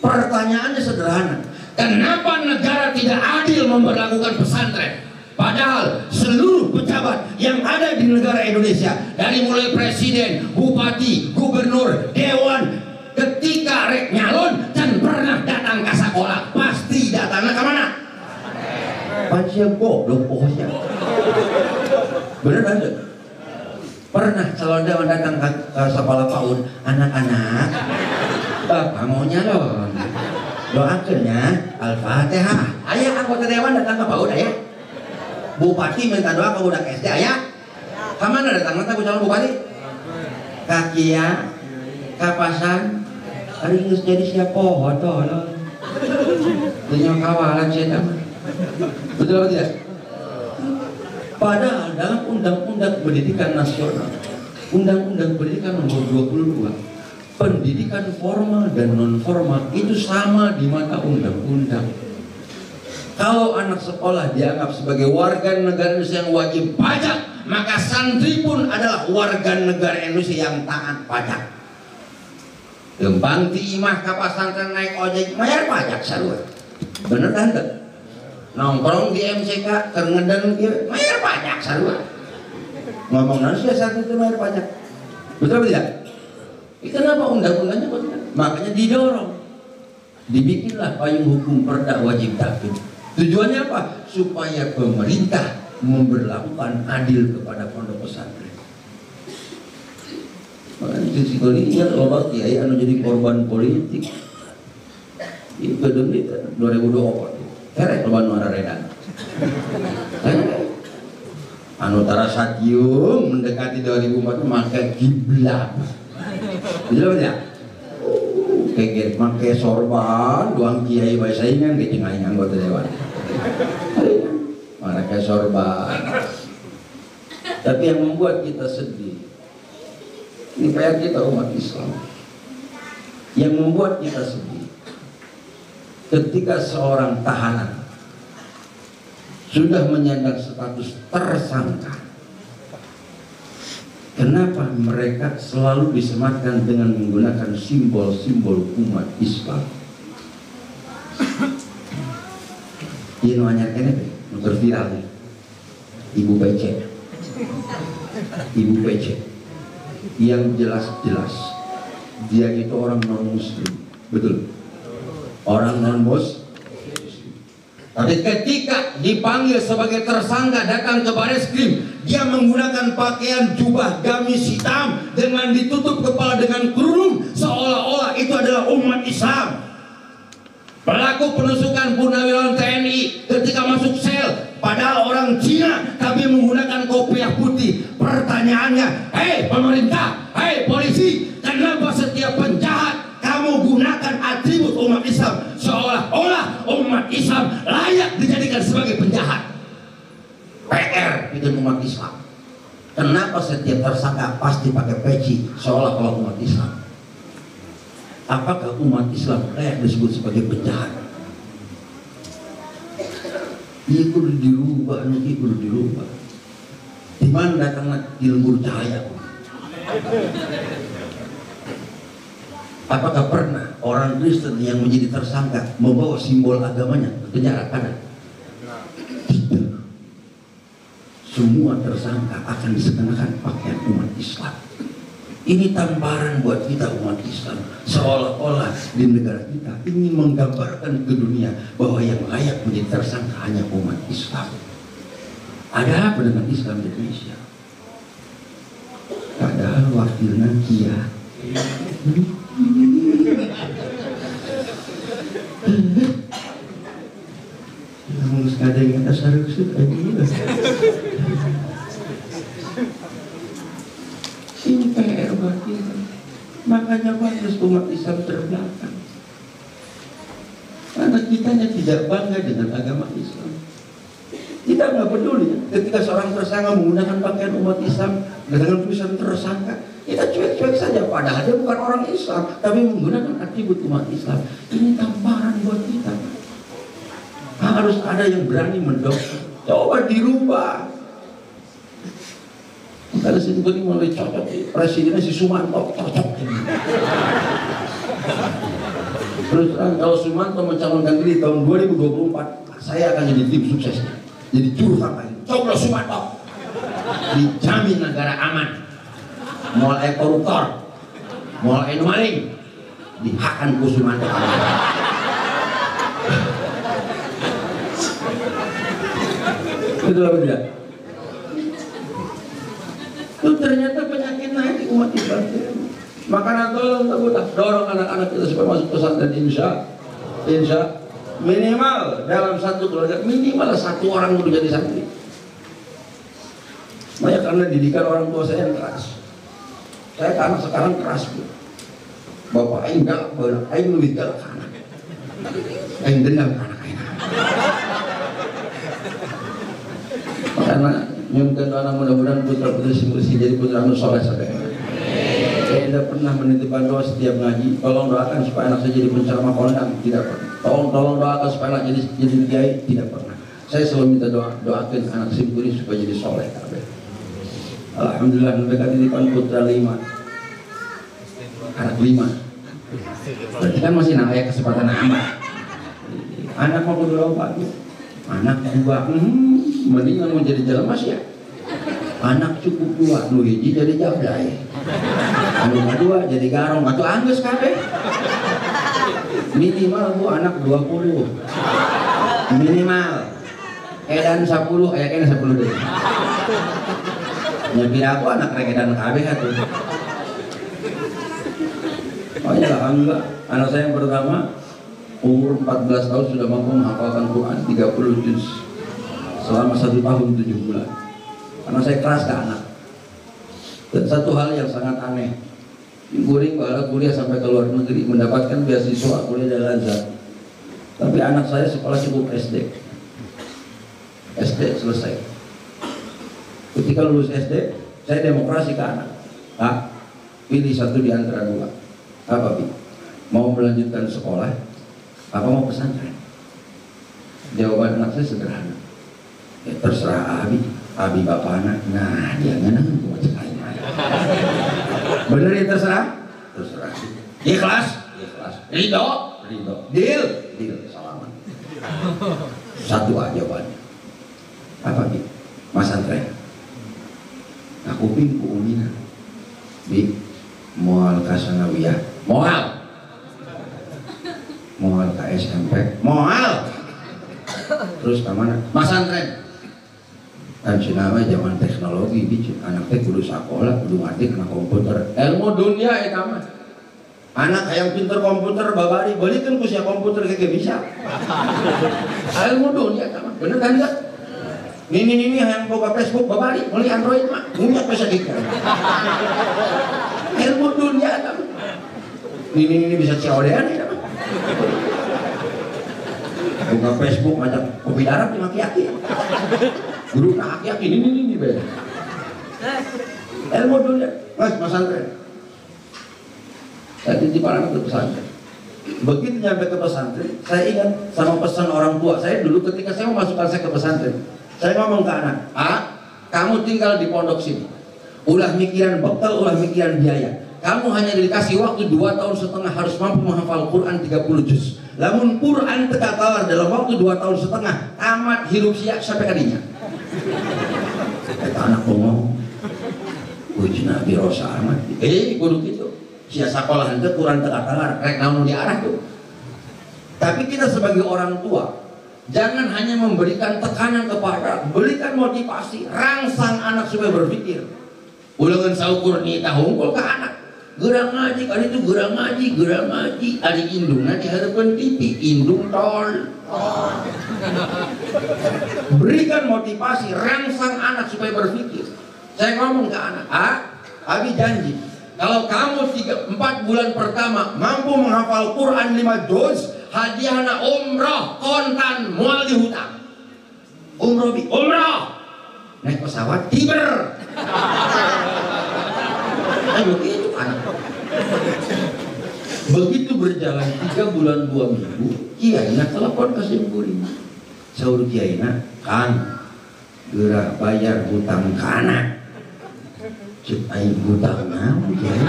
Pertanyaannya sederhana, kenapa negara tidak adil memperlakukan pesantren? Padahal seluruh pejabat yang ada di negara Indonesia, dari mulai presiden, bupati, gubernur, dewan, ketika rek nyalon dan pernah datang ke sekolah, pasti datangnya ke mana? Pancing goblok pokoknya. Bener aja. Pernah calon dewan datang ke sekolah PAUD, anak-anak, bapak mau nyalon, doakannya Al-Fatihah. Ayah anggota dewan datang ke PAUD, ayah. Bupati minta doa ke budak SD, ayah. Kamana datang nanti calon bupati? Kakia, kapasan, hari ini jadi siapa? Hoto, punya kawalan saya. Betul atau tidak? Padahal dalam Undang-Undang Pendidikan Nasional, Undang-Undang Pendidikan nomor 22, pendidikan formal dan non formal itu sama di mata undang-undang. Kalau anak sekolah dianggap sebagai warga negara Indonesia yang wajib pajak, maka santri pun adalah warga negara Indonesia yang taat pajak. Gembang di imah ke pesantren naik ojek bayar pajak sarua. Bener kan? Nongkrong di MCK kerengedan bayar pajak sarua. Ngomong nasi santri itu bayar pajak. Betul tidak? Kenapa undang-undangnya begitu? Makanya didorong, dibikinlah payung hukum perda wajib tahfidz. Tujuannya apa? Supaya pemerintah memberlakukan adil kepada pondok pesantren. Makanya sisi ini loba kiai anu jadi korban politik. Itu gedung di 2024. Kerek loba nu araredan. Anu tara sakieu mendekati 2004 make kiblat. Betul tidak? Kayak make sorban, doang kiai bae saingan ke jeung aing anggota dewan. Mereka sorban. Tapi yang membuat kita sedih, ini PR kita umat Islam, yang membuat kita sedih ketika seorang tahanan sudah menyandang status tersangka, kenapa mereka selalu disematkan dengan menggunakan simbol-simbol umat Islam? Ini banyak ini berviral nih, Ibu PC, Ibu PC, yang jelas-jelas dia itu orang non Muslim, betul? Orang non Muslim. Tapi ketika dipanggil sebagai tersangka datang ke Bareskrim, dia menggunakan pakaian jubah gamis hitam dengan ditutup kepala dengan kerudung, seolah-olah itu adalah umat Islam. Pelaku penusukan purnawirawan TNI ketika masuk sel, padahal orang Cina tapi menggunakan kopiah putih. Pertanyaannya, hei pemerintah, hei polisi, kenapa setiap penjahat kamu gunakan atribut umat Islam, seolah-olah umat Islam layak dijadikan sebagai penjahat? PR itu umat Islam. Kenapa setiap tersangka pasti pakai peci seolah-olah umat Islam? Apakah umat Islam layak disebut sebagai penjahat? Ini kudu dirubah, ini kudu dirubah. Di mana datangnya ilmu cahaya? Apakah pernah orang Kristen yang menjadi tersangka membawa simbol agamanya ke penjara? Ada? Tidak. Semua tersangka akan dikenakan pakaian umat Islam. Ini tamparan buat kita umat Islam, seolah-olah di negara kita ingin menggambarkan ke dunia bahwa yang layak menjadi tersangka hanya umat Islam. Ada apa dengan Islam di Indonesia? Padahal wakilnya Kia. Namun sekadang yang asal rusuk aja. Ini PR buat kita. Makanya bagus umat Islam terbelakang, karena kitanya tidak bangga dengan agama Islam. Kita nggak peduli ketika seorang tersangka menggunakan pakaian umat Islam dengan tulisan tersangka, kita cuek-cuek saja. Padahal dia bukan orang Islam, tapi menggunakan atribut umat Islam. Ini tamparan buat kita. Harus ada yang berani mendorong. Coba dirubah. Kalau sini tadi mulai cocok, presidennya si Sumanto cocok. Terus kalau Sumanto mencalonkan diri tahun 2024, saya akan jadi tim suksesnya, jadi juru kampanye. Coba Sumanto, dijamin negara aman. Mulai koruptor, mulai maling, dihakkan ku Sumanto. Betul apa tidak? Itu ternyata penyakit naik umat Islam. Makanya tolong dorong anak-anak kita supaya masuk pesantren, insya minimal dalam satu keluarga minimal satu orang udah jadi santri. Banyak karena didikan orang tua saya yang keras. Saya ke anak sekarang keras, Bu. Bapak aing galak banget, aing lebih galak ke anak. Aing dendam ke anak aing. Karena nyunkan anak mudah-mudahan putra putri simulasi jadi putra anu soleh sampai. Saya tidak pernah menitipkan doa setiap ngaji. Tolong doakan supaya anak saya jadi penceramah kondang, tidak pernah. Tolong doakan supaya anak jadi kiai, tidak pernah. Saya selalu minta doakan anak simpuri supaya jadi soleh. Alhamdulillah mereka titipan putra 5, anak 5. Berarti kan masih namanya kesempatan amat. Anak mau berdoa Pak, anak 2, mendingan mau jadi jalan mas ya. Anak cukup 2, nu hiji jadi jablay, anu kedua jadi garong, atau anggus kabeh. Minimal Bu anak 20, minimal. Edan 10, kena 10 deh. Nyakir aku anak rekedan kabeh atuh. Oh ya alhamdulillah, anak saya yang pertama umur 14 tahun sudah mampu menghafalkan Quran 30 juz selama 1 tahun 7 bulan. Karena saya keras ke anak. Dan satu hal yang sangat aneh, guring bahwa kuliah sampai ke luar negeri mendapatkan beasiswa kuliah di Al-Azhar. Tapi anak saya sekolah cukup SD selesai. Ketika lulus SD, saya demonstrasi ke anak. Pak, pilih satu di antara dua. Apa, Bi? Mau melanjutkan sekolah, apa mau pesantren? Jawaban anak saya sederhana. Ya, terserah Abi bapak anak. Nah, dia ngenang mau cekain. Bener ya, terserah? Terserah. Ikhlas? Ikhlas. Ridho? Ridho. Deal? Deal. Salaman. Satu aja jawabannya. Apa, Bi? Mas Andre, aku pingin ku umina. Bi, moal ka sanawiyah. Moal ke SMP. Moal. Terus kemana? Mas Andre. Kan sinama zaman teknologi, Bi, anaknya kudu sekolah, kudu ngerti kena komputer. Ilmu dunia eta mah. Anak yang pinter komputer babari, balikan ku sia komputer kayak bisa. Ilmu dunia eta mah. Bener kan enggak? Nini yang boga Facebook babari, beli Android mah, punya bisa dikira. Ilmu dunia eta mah. Nini bisa COD-an ya mah. Buka Facebook ngajak kopi darat di aki-aki. Guru na aki-aki ini beda. Ilmu dunia, Mas Andre. Saya titip anak ke pesantren. Begitu nyampe ke pesantren, saya ingat sama pesan orang tua saya dulu ketika saya memasukkan saya ke pesantren. Saya ngomong ke anak, kamu tinggal di pondok sini. Ulah mikiran bekal, ulah mikiran biaya. Kamu hanya dikasih waktu 2 tahun setengah harus mampu menghafal Quran 30 juz. Lamun Quran teka kalar dalam waktu 2 tahun setengah, tamat hirup siap sampai kadinya. Kata anak ngomong, uji Nabi Rosa amat. Kudu gitu. Sia sekolah itu Quran teka kalar, rek namun diarah tuh. Tapi kita sebagai orang tua, jangan hanya memberikan tekanan kepada, berikan motivasi, rangsang anak supaya berpikir. Ulangan saukur nih tahunggul ke anak. Gerang ngaji, kali itu gerang ngaji. Ada indungnya di hadapan TV, indung tol. Berikan motivasi, rangsang anak supaya berpikir. Saya ngomong ke anak, Abi janji, kalau kamu 4 bulan pertama mampu menghafal Quran 5 juz, hadiahna umroh kontan mual di hutang. Umroh naik pesawat tiber. Begitu anak. Begitu berjalan 3 bulan 2 minggu, kiaina telepon ke Simpuri. Saur kiaina, Kang, gerak bayar hutang ke anak. Cek aing hutang naon kiai?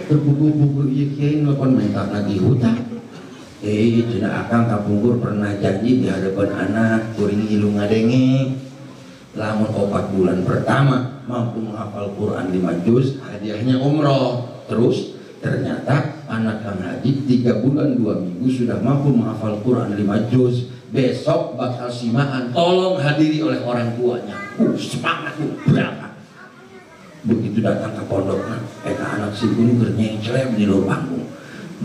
Terbuku-buku ieu kiai nelpon minta lagi hutang. Cenah akang kapungkur pernah janji di hadapan anak kuring ilu ngadenge. Lamun 4 bulan pertama mampu menghafal Quran 5 juz, hadiahnya umroh. Terus ternyata anak yang haji 3 bulan 2 minggu sudah mampu menghafal Quran 5 juz. Besok bakal simaan, tolong hadiri oleh orang tuanya. Semangat berangkat. Begitu datang ke pondoknya, anak si guru bernyengcelem di luar panggung.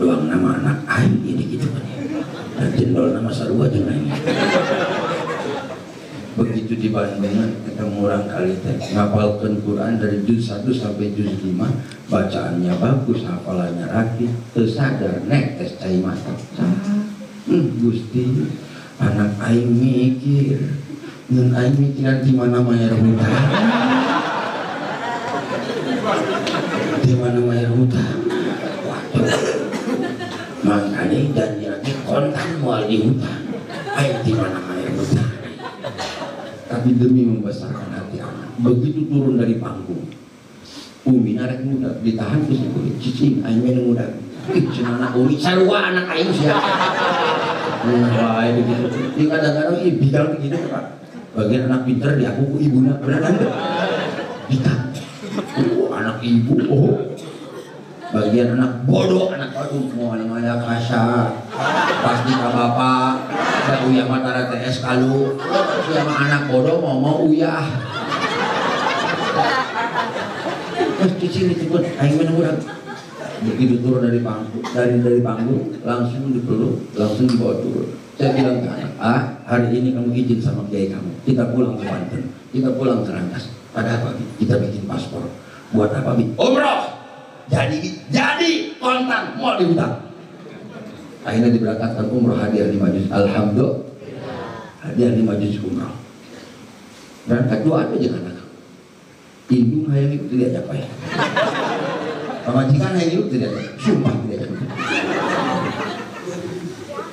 Doang nama anak aing ini gitu kan. Dan jendol nama sarua jeung aing. Begitu di Bandungan ketemu orang kali teh ngapalkeun Quran dari juz 1 sampai juz 5, bacaannya bagus, hafalannya rapi, teu sadar nek tes cai mata. Gusti, anak aing mikir, ngeun aing mikiran di mana mayar hutang. Di mana mayar hutang? Waduh. Makanya janji lagi kontan mual di hutang. Aing di mana mayar hutang? Tapi demi membesarkan hati anak, begitu turun dari panggung, Umi narek muda ditahan ke situ, cicing aing mah muda, cenah anak Umi sarua anak aing sia. Wah, begitu. Di kadang-kadang bigal begitu Pak. Bagian anak pinter di aku ku ibuna, bener kan? Bigal. Anak ibu, bagian anak bodoh, anak aduh mau namanya kasar, pasti ke bapak. Ada uyah matara TS kalu, sama anak bodoh mau uyah. Terus cicing disebut, aing menurut. Begitu turun dari panggung, langsung dipeluk, langsung dibawa turun. Saya bilang ke anak, hari ini kamu izin sama kiai kamu, kita pulang ke Banten, kita pulang ke Rangkas. Pada apa? Kita bikin paspor. Buat apa? Umroh. Jadi kontan mau dihutang. Akhirnya diberangkatkan umroh, hadiah 5 juz. Alhamdulillah, hadiah 5 juz umroh. Berangkat doa aja anak. Indung hayang ikut tidak apa ya. Pamajikan hayang ikut tidak, sumpah tidak.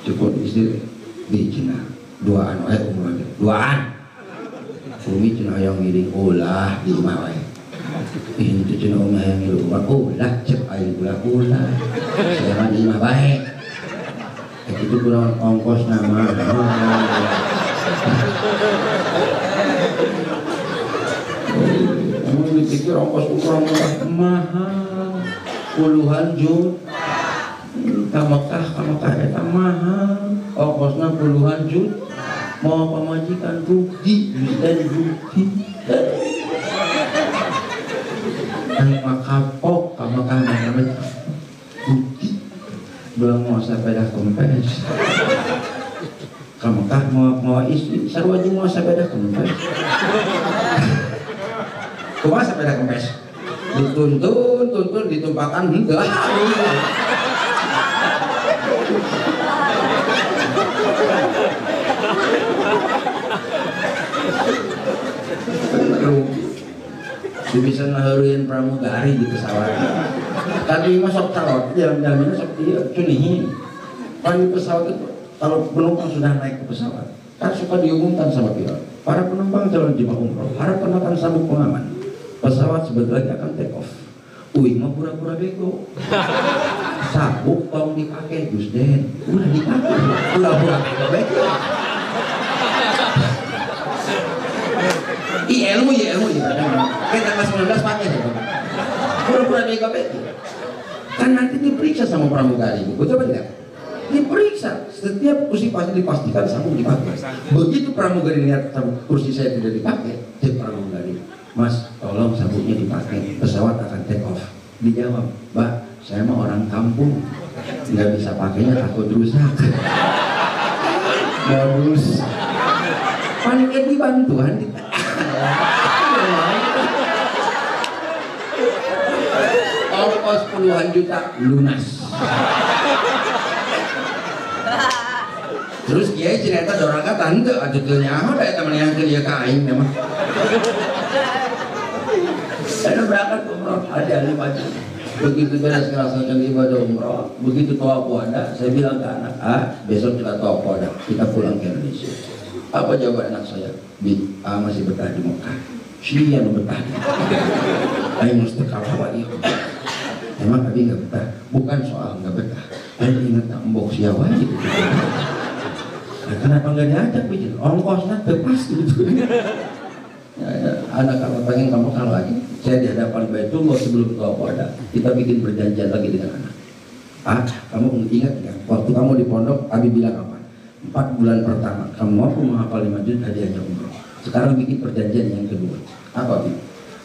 Cukup istri di Cina duaan umur duaan. Umi Cina hayang ngiring ulah di imah wae. Ini tu Cina umi hayang ngiring ulah cek air ulah. Saya di imah baik. Itu kurang ongkos nama. Emang dipikir ongkos ukuran mahal puluhan juta. Kamakah eta mahal ongkosnya puluhan juta. Mau pemajikan rugi dan rugi. Yang kapok kamakah namanya rugi. Belum mau sepeda kempes. Kamakah mau istri sarwa jeung mau sepeda kempes. Kumaha sepeda kempes? Dituntun ditumpakan henteu. Bisa ngaheureun pramugari di pesawat. Tadi mah sok calot, jalan-jalannya sok ieu cunihin. Kan di pesawat itu kalau penumpang sudah naik ke pesawat, kan suka diumumkan sama pilot. Para penumpang calon jemaah umroh, harap kenakan sabuk pengaman. Pesawat sebentar lagi akan take off. Uing mah pura-pura bego. Sabuk tong dipakai Gus Den. Udah dipakai. Pura-pura bego. Ilmu ya. Kita tanggal 19 pakai ya. Pura-pura bego. Kan nanti diperiksa sama pramugari. Coba lihat. Diperiksa. Setiap kursi pasti dipastikan sabuk dipakai. Begitu pramugari lihat kursi saya tidak dipakai, cek pramugari, Mas, tolong sabuknya dipakai, pesawat akan take off. Dijawab, Mbak, saya mah orang kampung, nggak bisa pakainya, takut rusak. Bagus. Paniknya dibantuan. Ongkos puluhan juta lunas. Terus kiai cerita dorang kata henteu atuh nyaho da eta yang ke dia ka aing mah. Saya berangkat umroh ada 5 jam. Begitu beres melaksanakan ibadah umroh, begitu tawaf wada, saya bilang ke anak, besok kita tawaf wada, kita pulang ke Indonesia. Apa jawaban anak saya? Bi, masih betah di Mekah. Sia nu betah. Aing mesti kalah ieu. Emang abi nggak betah? Bukan soal nggak betah. Aing ingat tak mbok sia wae gitu. Kenapa nggak diajak bikin ongkosnya tepas gitu. Anak kalau pengen kamu kalah lagi, saya di hadapan Baitullah sebelum tawaf wada, kita bikin perjanjian lagi dengan anak. Kamu ingat nggak? Waktu kamu di pondok, Abi bilang apa? 4 bulan pertama, kamu mampu menghafal 5 juz hadiahnya umroh. Sekarang bikin perjanjian yang kedua. Apa Bi?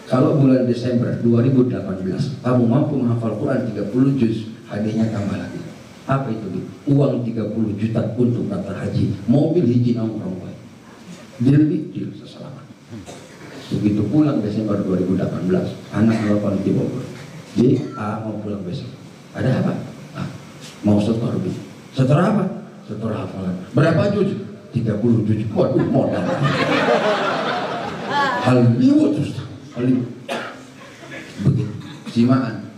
Kalau bulan Desember 2018, kamu mampu menghafal Quran 30 juz, hadiahnya tambah lagi. Apa itu Bi? Uang 30 juta untuk daftar haji, mobil hiji nongkrong baik. Deal seselamat. Begitu pulang Desember 2018, anak telepon di Bogor. Jadi mau pulang besok. Ada apa? Mau setor Bi. Setor apa? Setor hafalan. Berapa juz? 30 juz. Waduh, modal. Hal liwat terus. Begitu. Simaan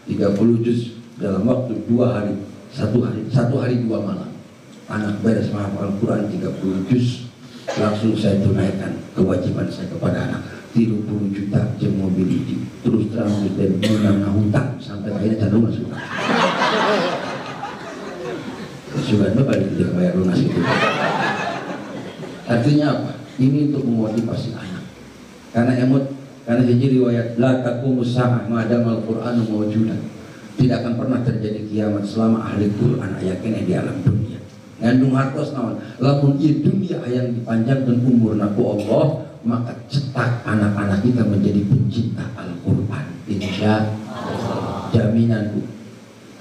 30 juz dalam waktu 2 hari. 1 hari 2 malam. Anak beres menghafal Quran 30 juz. Langsung saya tunaikan kewajiban saya kepada anak 30 juta jam mobil ini. Terus terang dan menang hutang sampai akhirnya saya lunas hutang. Sudah balik dia bayar lunas itu. Artinya apa? Ini untuk memotivasi anak. Karena hiji riwayat la taqumus sa'ah ma'adamal Qur'anu mawjudan. Tidak akan pernah terjadi kiamat selama ahli Quran ayakeun di alam dunia. Ngandung hartos naon, lamun ieu dunia yang dipanjangkan umurna ku Allah, maka cetak anak-anak kita menjadi pencinta Al-Qur'an. Insyaallah. Jaminan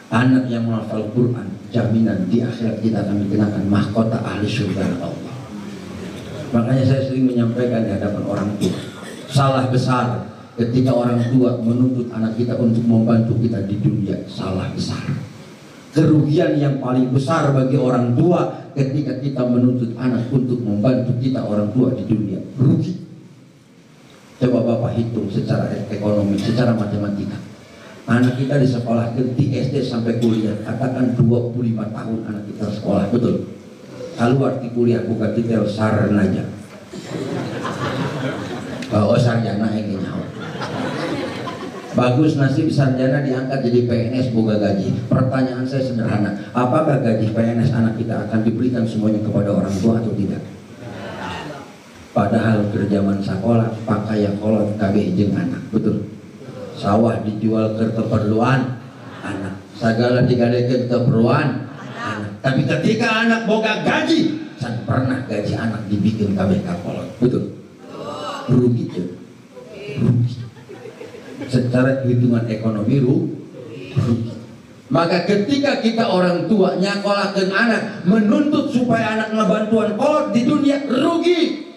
anak yang menghafal Quran, jaminan di akhirat kita akan dikenakan mahkota ahli surga Allah. Makanya saya sering menyampaikan di hadapan orang tua, salah besar ketika orang tua menuntut anak kita untuk membantu kita di dunia. Salah besar. Kerugian yang paling besar bagi orang tua ketika kita menuntut anak untuk membantu kita orang tua di dunia. Rugi. Bapak hitung secara ekonomi, secara matematika. Anak kita di sekolah di SD sampai kuliah, katakan 25 tahun anak kita sekolah, betul? Kalau arti kuliah bukan titel sarjana. Oh sarjana ini nyawa. Bagus, nasib sarjana diangkat jadi PNS boga gaji. Pertanyaan saya sederhana, apakah gaji PNS anak kita akan diberikan semuanya kepada orang tua atau tidak? Padahal kerjaman sekolah pakai yang kolot kage jeung anak, betul? Sawah dijual ke keperluan anak, segala digadekeun keperluan anak. Tapi ketika anak boga gaji, san pernah gaji anak dibikin kabeh kolot, betul? Rugi tuh, rugi. Secara hitungan ekonomi rugi. Maka ketika kita orang tua nyakolakeun anak, menuntut supaya anak ngebantuan kolot di dunia, rugi.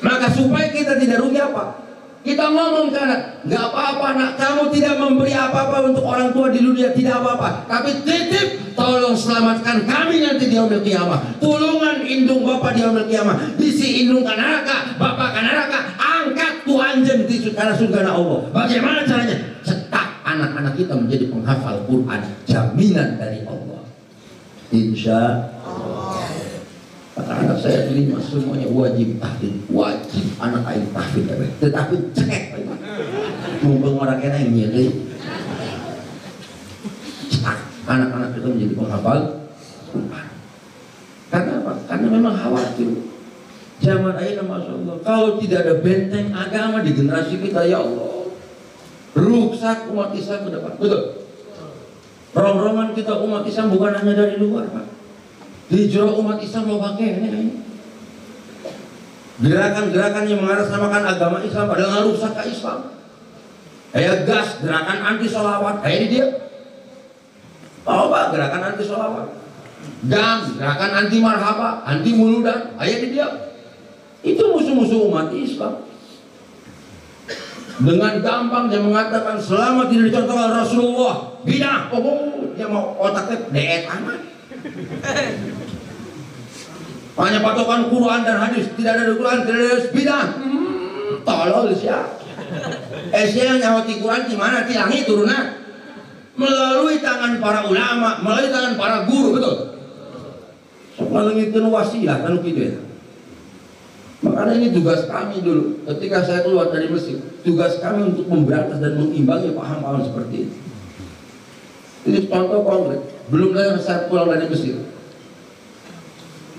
Maka supaya kita tidak rugi apa? Kita ngomong ke anak, nggak apa-apa nak, kamu tidak memberi apa-apa untuk orang tua di dunia, tidak apa-apa. Tapi titip, tolong selamatkan kami nanti di yaumil qiyamah. Tulungan indung bapak di yaumil qiyamah. Bisi indung kan neraka, bapak kan neraka, angkat tu anjen di karena surga Allah. Bagaimana caranya? Cetak anak-anak kita menjadi penghafal Quran, jaminan dari Allah. Insya Allah. Anak saya 5 semuanya wajib tahfidz, wajib anak aing tahfidz, tetapi cekek mumpung orang kena yang nyeri. Anak-anak itu menjadi penghafal Quran. Karena apa? Karena memang khawatir zaman akhirnya, masya Allah, kalau tidak ada benteng agama di generasi kita, ya Allah, rusak umat Islam ke depan, betul? Rongrongan kita umat Islam bukan hanya dari luar, Pak. Hijrah umat Islam mau pakai ini. Gerakan-gerakan yang mengatasnamakan agama Islam adalah merusak ke Islam. Kayak gas, gerakan anti sholawat, kayak dia. Oh Pak, gerakan anti sholawat. Dan gerakan anti marhaba, anti muludan, kayak dia. Itu musuh-musuh umat Islam. Dengan gampang dia mengatakan selama tidak dicontohkan Rasulullah, bidah. Oh, dia mau otaknya deet amat. Hanya patokan Quran dan hadis, tidak ada Quran, tidak ada bidah. Tolol siapa? Yang nyawati Quran gimana? Tilangnya turunnya melalui tangan para ulama, melalui tangan para guru, betul? Soalnya itu wasilah kan gitu ya. Makanya ini tugas kami dulu. Ketika saya keluar dari Mesir, tugas kami untuk memberantas dan mengimbangi paham-paham seperti itu. Ini contoh konkret. Belum lagi saya pulang dari Mesir.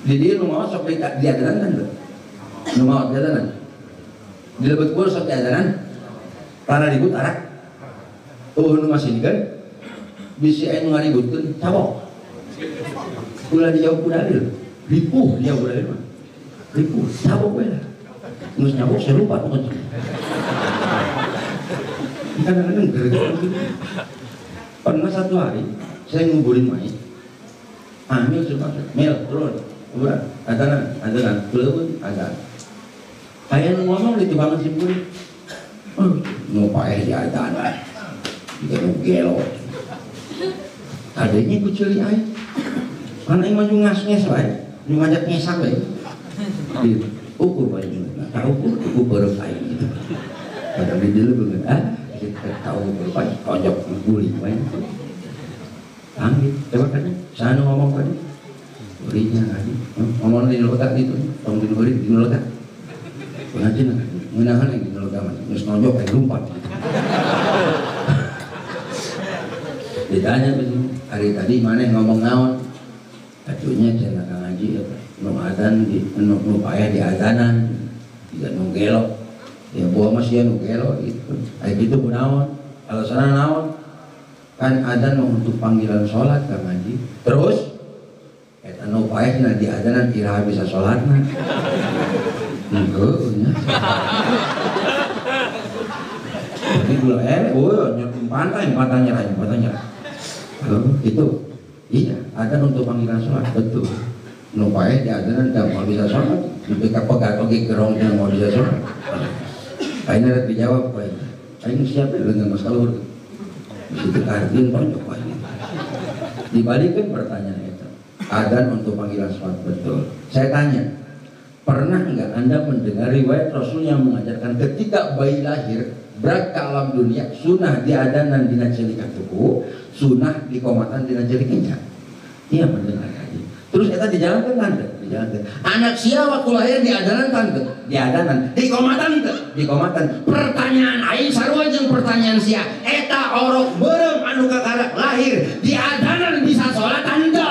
Jadi rumah sok di adanan kan? Rumah di adanan. Di lebet pun sok di adanan. Para ribut arak. Oh rumah sini kan? Bisa ayo ngaributkan cabok. Ulah dijawab budalil. Ripuh dia budalil mah. Ripuh cabok bela. Ngus nyabok saya lupa tuh. Kadang-kadang gara-gara gitu. Pernah satu hari saya nguburin mayit. Ambil cuma mel turun. Udah, adanan, belum ada. Kayak ngomong di tibangan simpul, ngupain di adanan, gelo. Adanya kucili aja, karena yang maju ngas-nges lah, ngajak ngesak lah. Ukur baju, tahu ukur baru kain gitu. Padahal di dulu bener, kita tahu berapa kojok nguli, main. Ambil, coba kan, saya ngomong tadi. Berinya tadi, ngomong di lotak itu, tong di lotak. Pengaji nak, menahan yang di lotak mas, terus nonjok kayak lumpat. Ditanya begini, hari tadi mana yang ngomong naon? Acunya cina ngaji, nuadan di nupaya di adanan, tidak nunggelo. Ya buah masih ya nunggelo gitu. Kayak gitu pun naon. Kalau sana naon, kan adan untuk panggilan sholat kan ngaji. Terus anu paehna di adanan iraha bisa sholatna. Heuh nya. Jadi gula nyetim pantai nyerah. Itu iya, adan untuk panggilan sholat, betul. Nu paeh di adanan da mau bisa sholat, dibeka pegat-pegat gerong yang mau bisa sholat. Akhirnya dijawab paeh. Aing siapa dengan masalah urut. Situ kartin tonjok paeh. Dibalikkan pertanyaan itu. Adzan untuk panggilan sholat, betul. Saya tanya, Pernah enggak Anda mendengar riwayat Rasul yang mengajarkan ketika bayi lahir berat ke alam dunia, sunnah diadanan dina celika tuku, sunnah dikomatan dina celika? Iya mendengar tadi. Terus kita dijalankan tante, dijalankan. Anak sia waktu lahir diadanan tante, diadanan, dikomatan tante, dikomatan. Pertanyaan aing sarua jeung pertanyaan sia, eta orok beureum anu kakara lahir diadanan bisa sholat tante.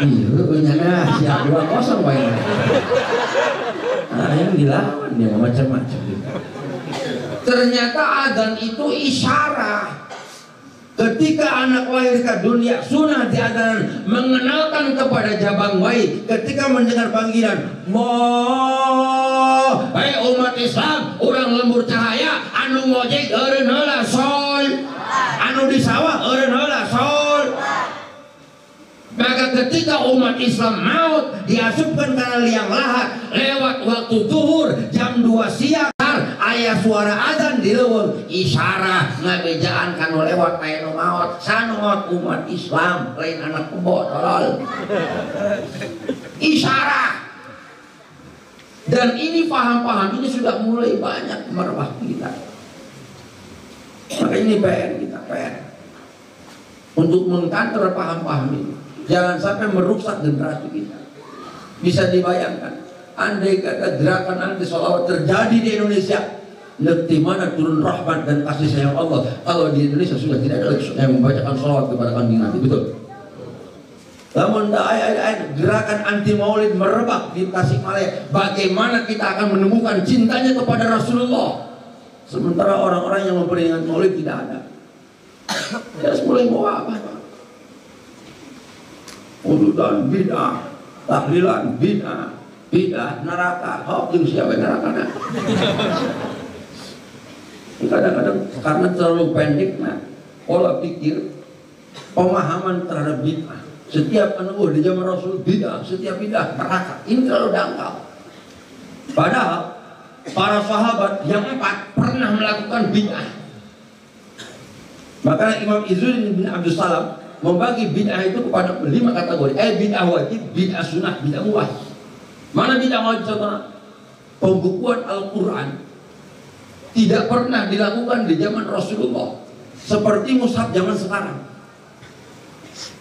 Iya, nyana siap 2-0 wae. Nah, yang dilawan dia macam-macam. Ternyata adzan itu isyarat. Ketika anak lahir ke dunia, sunnah diadanan mengenalkan kepada jabang bayi. Ketika mendengar panggilan, "Mo, hai umat Islam, urang lembur cahaya, anu ngojek eureun heula sol, anu di sawah eureun heula sol." Maka ketika umat Islam maut diasupkan karena liang lahat lewat waktu zuhur jam 2 siang, ayah suara adzan di leuweung isyarat ngabejaan kanu lewat aya nu maot, sanu maot umat Islam lain anak kebo tolol. Isyarat. Dan ini paham-paham ini sudah mulai banyak merebak kita. Maka ini PR kita, PR untuk mengkantor paham-paham ini. Jangan sampai merusak generasi kita. Bisa dibayangkan, andai kata gerakan anti sholawat terjadi di Indonesia, di mana turun rahmat dan kasih sayang Allah. Kalau di Indonesia sudah tidak ada lagi yang membacakan sholawat kepada kambing Nabi, betul? Namun gerakan anti maulid merebak di Tasikmalaya. Bagaimana kita akan menemukan cintanya kepada Rasulullah, sementara orang-orang yang memperingat maulid tidak ada? Ya mulai mau apa? Ududan bid'ah, tahlilan bid'ah, bid'ah neraka, hop jeung siapa neraka. Kadang-kadang karena terlalu pendek pola pikir pemahaman terhadap bid'ah. Setiap anu di zaman Rasul bid'ah, setiap bid'ah neraka. Ini terlalu dangkal. Padahal para sahabat yang 4 pernah melakukan bid'ah. Maka Imam Izzuddin bin Abdus Salam membagi bid'ah itu kepada 5 kategori. Bid'ah wajib, bid'ah sunnah, bid'ah mubah. Mana bid'ah wajib? Contohnya pembukuan Al-Quran tidak pernah dilakukan di zaman Rasulullah seperti mushaf zaman sekarang.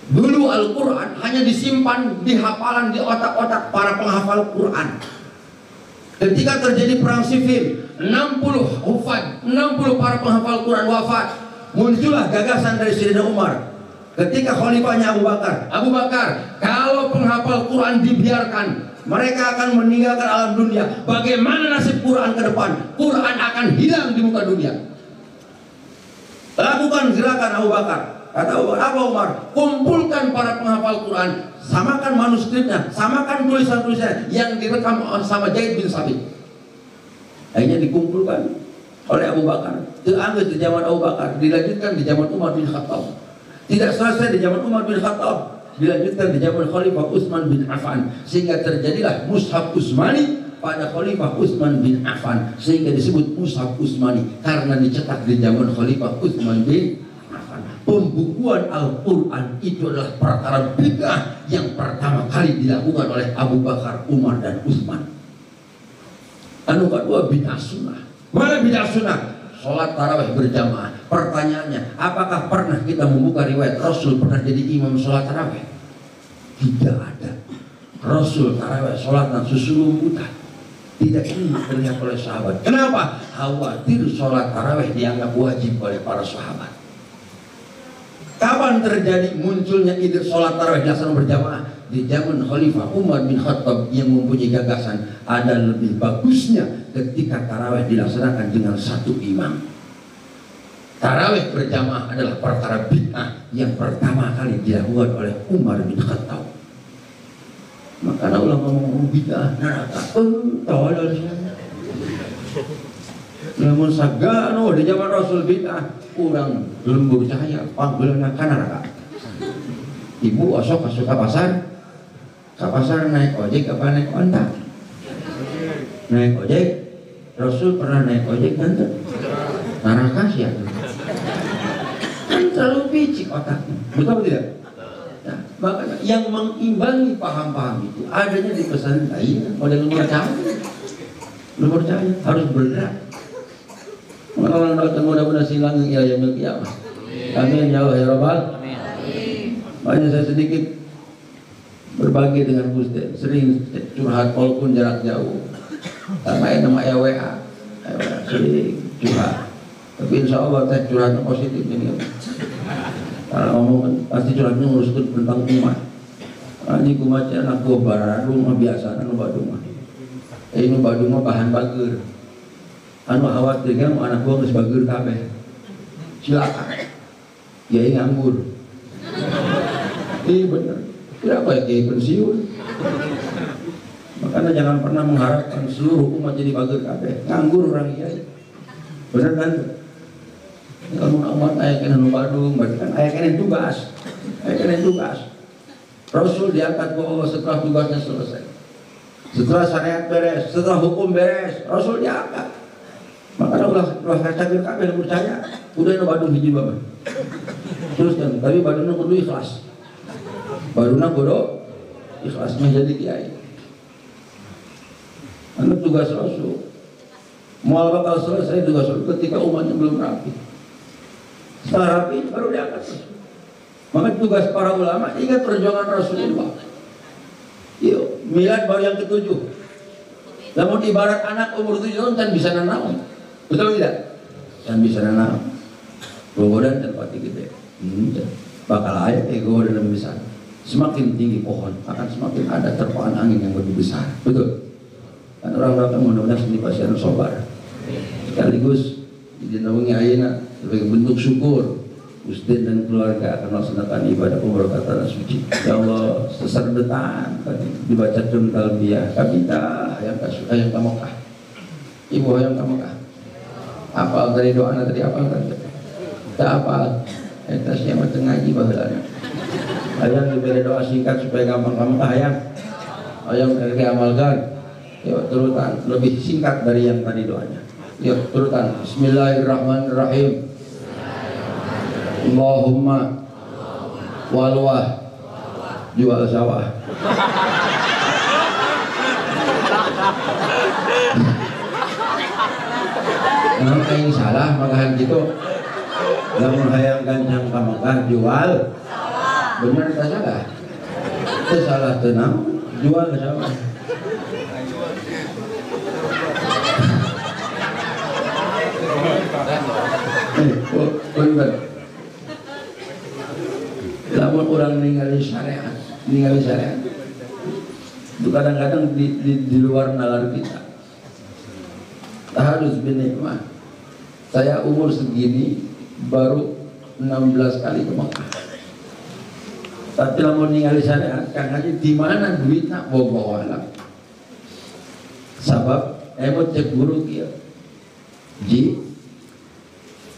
Dulu Al-Quran hanya disimpan di hafalan, di otak-otak para penghafal Quran. Ketika terjadi perang sifil, 60 hufad, 60 para penghafal Quran wafat. Muncullah gagasan dari Sayyidina Umar. Ketika khalifahnya Abu Bakar, kalau penghafal Quran dibiarkan, mereka akan meninggalkan alam dunia. Bagaimana nasib Quran ke depan? Quran akan hilang di muka dunia. Lakukan gerakan Abu Bakar. Kata Abu Bakar, apa Umar? Kumpulkan para penghafal Quran, samakan manuskripnya, samakan tulisan-tulisannya yang direkam sama Zaid bin Sabit. Akhirnya dikumpulkan oleh Abu Bakar. Diambil di zaman Abu Bakar, dilanjutkan di zaman Umar bin Khattab. Tidak selesai di zaman Umar bin Khattab, dilanjutkan di zaman Khalifah Utsman bin Affan, sehingga terjadilah Mushaf Utsmani pada Khalifah Utsman bin Affan, sehingga disebut Mushaf Utsmani karena dicetak di zaman Khalifah Utsman bin Affan. Pembukuan Al-Quran itu adalah perkara bid'ah yang pertama kali dilakukan oleh Abu Bakar, Umar, dan Utsman. Anu kedua bid'ah sunnah. Mana bid'ah sunnah? Sholat tarawih berjamaah. Pertanyaannya, apakah pernah kita membuka riwayat Rasul pernah jadi imam sholat tarawih? Tidak ada. Rasul tarawih sholat dan susulumputan. Tidak ini terlihat oleh sahabat. Kenapa? Khawatir sholat tarawih dianggap wajib oleh para sahabat. Kapan terjadi munculnya ide sholat tarawih dilaksanakan berjamaah? Di zaman Khalifah Umar bin Khattab yang mempunyai gagasan ada lebih bagusnya ketika tarawih dilaksanakan dengan satu imam. Tarawih berjamaah adalah perkara bid'ah yang pertama kali dilakukan oleh Umar bin Khattab. Maka ulama ngomong bid'ah neraka. Tolol. Namun sagano di zaman Rasul bid'ah kurang lembur cahaya panggeulna ka neraka. Ibu osok masuk ke pasar naik ojek apa naik onta? Naik ojek. Rasul pernah naik ojek kan? Neraka sih ya. Kan terlalu picik otaknya. Betul tidak? Nah, Maka yang mengimbangi paham-paham itu adanya di pesantren. Iya, oleh nomor percaya harus bergerak. Orang datang mudah-mudahan silang ya yaumil qiyamah. Amin ya Allah ya Rabbal. Makanya saya sedikit berbagi dengan Ustaz, sering curhat walaupun jarak jauh. Sama nama WA sering curhat. Tapi insya Allah saya curhatnya positif ini. Kalau ngomong pasti curhatnya nguruskan tentang umat. Ini kumatnya anak gua baru mah biasa anu Badung mah. Ini Badung mah bahan bager. Anu khawatir kan anak gua geus bager kabeh. Silakan. Ya nganggur. Iya bener. Kenapa ya kiai pensiun? Makanya jangan pernah mengharapkan seluruh umat jadi bager kabeh. Nganggur orang kiai. Bener kan? Kalau umat ayah kena Badung, berarti kan ayah kena tugas. Ayah kena tugas. Rasul diangkat ke Allah setelah tugasnya selesai. Setelah syariat beres, setelah hukum beres, Rasul diangkat. Makanya ulah kacagir kabeh percaya. Udah nu Badung hiji bae. Terus kan, tapi Badungna kudu ikhlas. Badungna kudu ikhlasnya jadi kiai. Anu tugas Rasul. Mual bakal selesai tugas Rasul ketika umatnya belum rapi. Setelah rapi baru diangkat. Maka tugas para ulama ingat perjuangan Rasulullah. Yuk, milad baru yang ke-7. Namun ibarat anak umur 7 tahun kan bisa nanam. Betul tidak? Kan bisa nanam. Gogodan tempat gede. Bakal ayat gogodan lebih besar. Semakin tinggi pohon akan semakin ada terpaan angin yang lebih besar. Betul? Kan orang-orang mudah-mudahan sendiri pasti harus sabar. Sekaligus dinaungi ayana sebagai bentuk syukur Ustaz dan keluarga akan melaksanakan ibadah umroh kata suci. Ya Allah, seserdetan tadi dibaca talbiyah kabita yang kamokah. Ibu yang kamokah. Apal dari doa tadi apal tadi. Tak apal. Eta sia mah ngaji baheula. Hayang diberi doa singkat supaya gampang kamokah hayang. Hayang diamalkan. Ya turutan lebih singkat dari yang tadi doanya. Ya turutan. Bismillahirrahmanirrahim. Allahumma walwah jual sawah. Nah, yang salah makahan gitu. Lamun hayang gancang pamekah jual sawah. Bener tak salah? Itu salah tenang jual sawah. Bener. Namun orang ningali syariat itu kadang-kadang di luar nalar kita. Harus binikmah. Saya umur segini baru 16 kali ke Mekah. Tapi namun ningali syariat Kang Haji di mana duitnya bogo alam. Sabab emot cek buruk ya. Ji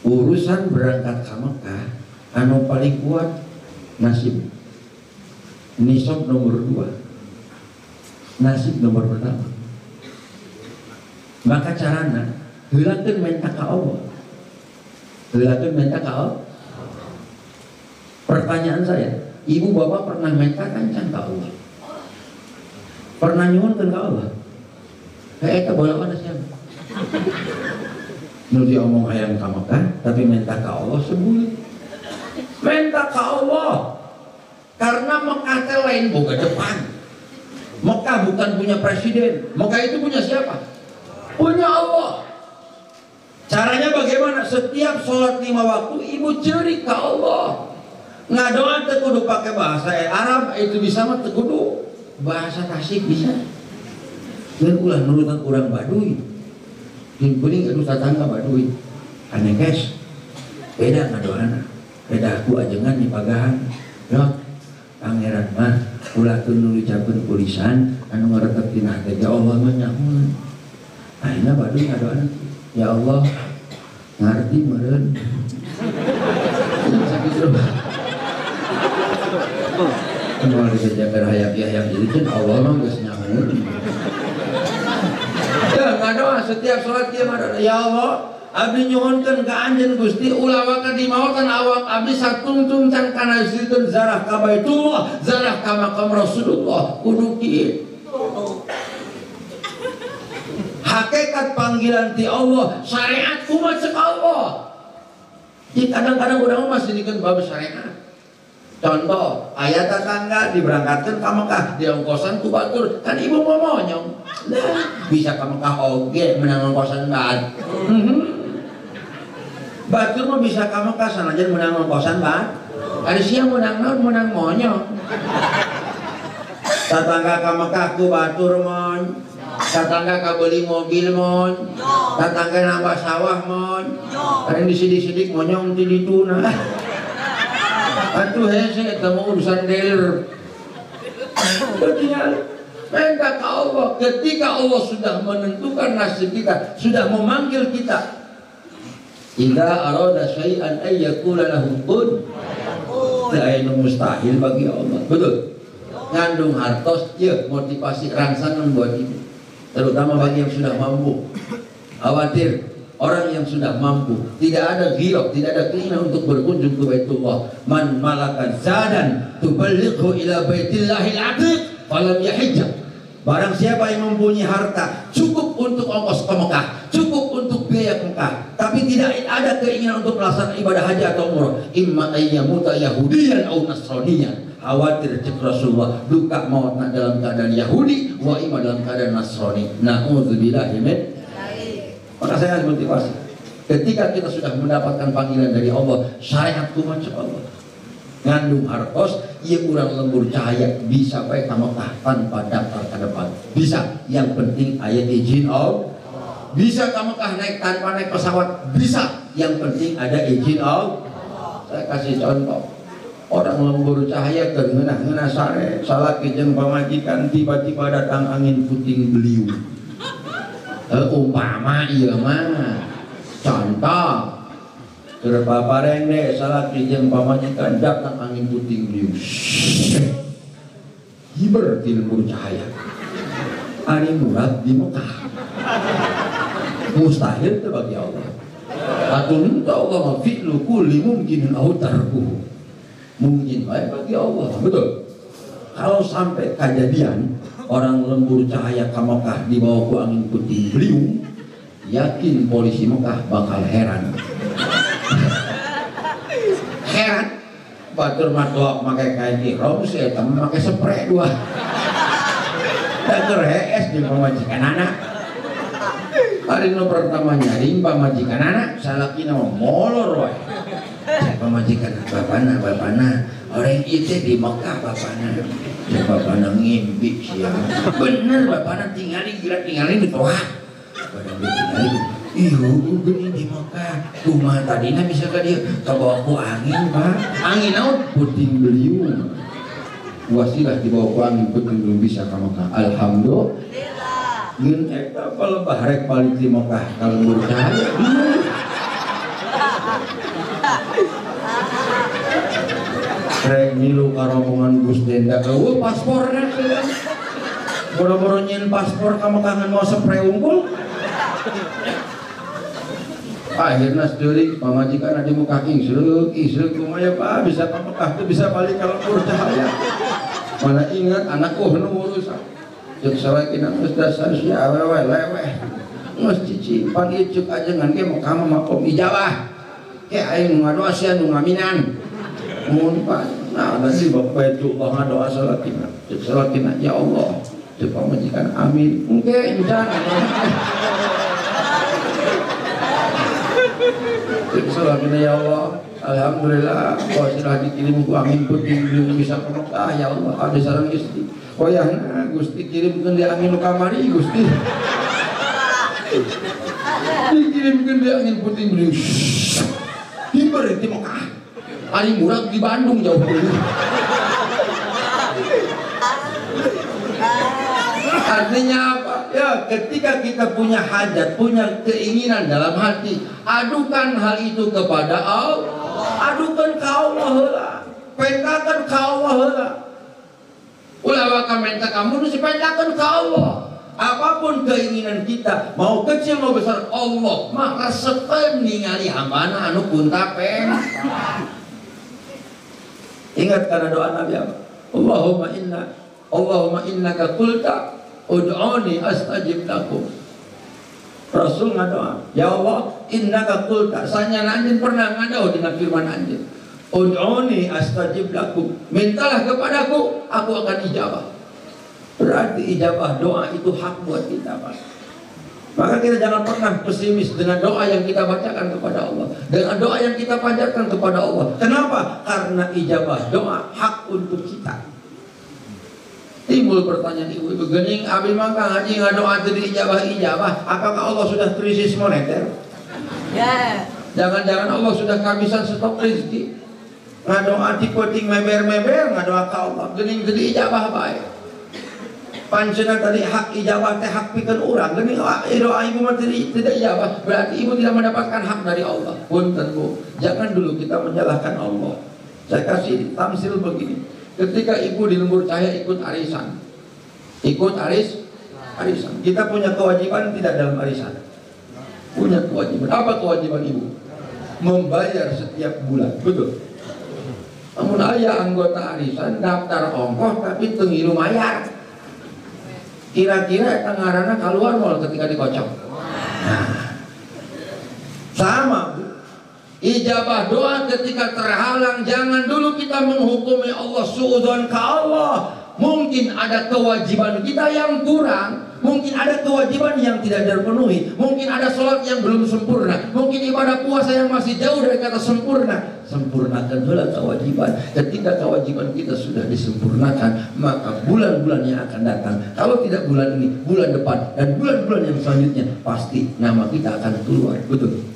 urusan berangkat ke Mekah anu paling kuat nasib. Nisab nomor 2, nasib nomor pertama. Maka carana heulakeun minta ka Allah. Heulakeun minta ka Allah. Pertanyaan saya, ibu bapak pernah minta kancan ka Allah? Pernah nyuhunkeun ka Allah? Kayak eta bola mana siapa? Nu diomong hayang ka Mekah tapi minta ka Allah sebulan. Minta ke Allah karena Mekah teh lain boga depan. Mekah bukan punya presiden. Mekah itu punya siapa? Punya Allah. Caranya bagaimana? Setiap sholat 5 waktu ibu cerik ke Allah. Ngadoa teh kudu pakai bahasa Arab itu bisa mah teu kudu bahasa Tasik bisa. Dan ulah nurutan urang Baduy. Di kuning anu tatangga Baduy. Aneh guys. Beda ngadoana. Beda aku ajengan di pagahan. Yok, pangeran mah ulah teu nulicapkeun tulisan anu ngaretep dina teh ya Allah mah nyamun. Ayeuna Baduy ngadoana, ya Allah ngarti meureun. Sakitu. Anu dijaga hayang-hayang ieu Allah mah geus nyamun. Ya ngadoa setiap salat dia mah ya Allah abdi nyuhunkeun ka anjeun Gusti ulah wae dimaokan awak abdi satungtung can kana sieun zarah ka Baitullah, zarah ka makam Rasulullah, kudu kieu. Hakikat panggilan ti Allah, syariat kumaha cek Allah. Jadi kadang-kadang urang masih dikeun bab syariat. Contoh, ayat tetangga diberangkatkan ke Mekah, di ongkosan ku batur, kan ibu mau monyong. Nah, bisa ke Mekah oge menang ongkosan bat. Batur mah bisa ke Mekah sanajan menang ongkosan bat. Ada siang menang naon menang monyong. Tetangga ke Mekah ku batur mon. Tetangga kabeli mobil mon, tetangga nambah sawah mon, kadang disidik-sidik monyong ti dituna. Atuh hese eta mah urusan dealer. Minta ke Allah, ketika Allah sudah menentukan nasib kita, sudah memanggil kita. Idza arada syai'an ay yaqula lahu kun. Lain mustahil bagi Allah. Betul. Ngandung hartos, ya motivasi rangsangan buat itu. Terutama bagi yang sudah mampu. Khawatir orang yang sudah mampu, tidak ada ghirah, tidak ada keinginan untuk berkunjung ke Baitullah. Man malaka zadan tuballighu ila Baitillahil Atiq falam yahijjah. Barang siapa yang mempunyai harta cukup untuk ongkos ke Mekah, cukup untuk biaya ke Mekah, tapi tidak ada keinginan untuk melaksanakan ibadah haji atau umrah, imma ayyamuta yahudiyan atau nasraniyan. Khawatir cek Rasulullah duka mautna dalam keadaan Yahudi wa ima dalam keadaan Nasrani. Na'udzubillahi min. Maka saya harus motivasi. Ketika kita sudah mendapatkan panggilan dari Allah, syariat kumaha Allah. Ngandung hartos, ieu urang lembur cahaya bisa bae ka Mekah tanpa daftar ke depan. Bisa, yang penting aya izin Allah. Bisa ka Mekah naik tanpa naik pesawat, bisa. Yang penting ada izin Allah. Saya kasih contoh. Orang lembur cahaya keungeunah-ngeunah sare salaki jeung pamajikan tiba-tiba datang angin puting beliung. Umpama ieu mah contoh keur paparende salaki jeung pamajikan datang angin puting beliung. Hiber ti lembur cahaya. Ari murad di Mekah. Mustahil teh bagi Allah. Atun Allah fi'lu kulli mungkin au tarkuhu. Mungkin baik bagi Allah, betul. Kalau sampai kejadian orang lembur cahaya ke Mekah dibawa ku angin puting beliung, yakin polisi Mekah bakal heran. Heran, batur matua pakai kain ihram, saya temen pakai spray dua. Batur HS di pamajikan anak. Hari no pertama nyaring pamajikan anak, salaki nama molor wae. Pemajikan bapana orang itu di Mekah bapana ngimpi siang bener bapana tinggalin di toa badan dia tinggalin iyo gini di Mekah rumah tadinya bisa ke dia kebawa ku angin pak angin naon puting beliung wasilah dibawa ku angin puting beliung bisa ke Mekah alhamdulillah gin eta palebah rek balik di Mekah kalau bercahaya rek milu karomongan Gus Denda eueuh pasporna boro-boro nyin paspor ka Mekah mau spray unggul akhirna sedeulik pamajikan adi muka isreuk kumaya Pak bisa ka Mekah tuh bisa balik ka lembur cahaya mana ingat anak nu urusan cek salakina geus dasar si awewe leweh geus cicipan ieu ceuk ajengan ge Mekah mah makom ijabah ke aing ngadoa sia nu ngaminan mun Pak nah nanti Bapak itu ngadoa salakina cek salakina ya Allah cek pamajikan amin engke insan cek salakina ya Allah alhamdulillah wasilah dikirim ku angin puting beliung bisa ke Mekah ya Allah ada sareng istri koyahna Gusti kirimkeun di angin kamari Gusti dikirimkeun di angin puting beliung hiber di Mekah ari murah di Bandung jauh dulu artinya apa? Ya ketika kita punya hajat, punya keinginan dalam hati, adukan hal itu kepada Allah, adukan ke Allah heula, pentakan ke Allah heula. Ulah waka minta kamu nu sipentakan ke Allah. apapun keinginan kita, mau kecil mau besar, Allah maka resepem ningali hambana anu kuntapeng. Ingat karena doa Nabi apa? Allahumma innaka qulta ud'uni astajib lakum. Rasul ngadoa, ya Allah, innaka qulta, sanya anjeun pernah ngadoa dengan firman anjeun, ud'uni astajib lakum, mintalah kepadaku, aku akan ijabah. Berarti ijabah doa itu hak buat kita, Pak. Maka kita jangan pernah pesimis dengan doa yang kita bacakan kepada Allah, dengan doa yang kita panjatkan kepada Allah. Kenapa? Karena ijabah doa hak untuk kita. Timbul pertanyaan ibu-ibu, gening abi mangka ngaji ngadoa teu ijabah, apakah Allah sudah krisis moneter? Ya. Jangan-jangan Allah sudah kehabisan stok rezeki. Ngadoa dipoting meber-meber ngadoa ka Allah, gening teu ijabah bae. Panceuna tadi hak ijabah teh hak pikeun urang, gening doa ibu mah tidak ijabah, berarti ibu tidak mendapatkan hak dari Allah. Punten Bu, jangan dulu kita menyalahkan Allah. Saya kasih tamsil begini. Ketika ibu di Lembur Cahaya ikut arisan, arisan, kita punya kewajiban tidak dalam arisan? Punya kewajiban. Apa kewajiban ibu? Membayar setiap bulan, betul. Namun ayah anggota arisan daftar ongkos tapi teu ngilu mayar. Kira-kira eta ngaranna kaluar moal ketika dikocok. Nah, sama Bu. Ijabah doa ketika terhalang, jangan dulu kita menghukumi Allah suudzon ke Allah. Mungkin ada kewajiban kita yang kurang, mungkin ada kewajiban yang tidak terpenuhi, mungkin ada sholat yang belum sempurna, mungkin ibadah puasa yang masih jauh dari kata sempurna. Sempurnakan dulu kewajiban. Ketika kewajiban kita sudah disempurnakan, maka bulan-bulan yang akan datang, kalau tidak bulan ini, bulan depan dan bulan-bulan yang selanjutnya, pasti nama kita akan keluar. Betul.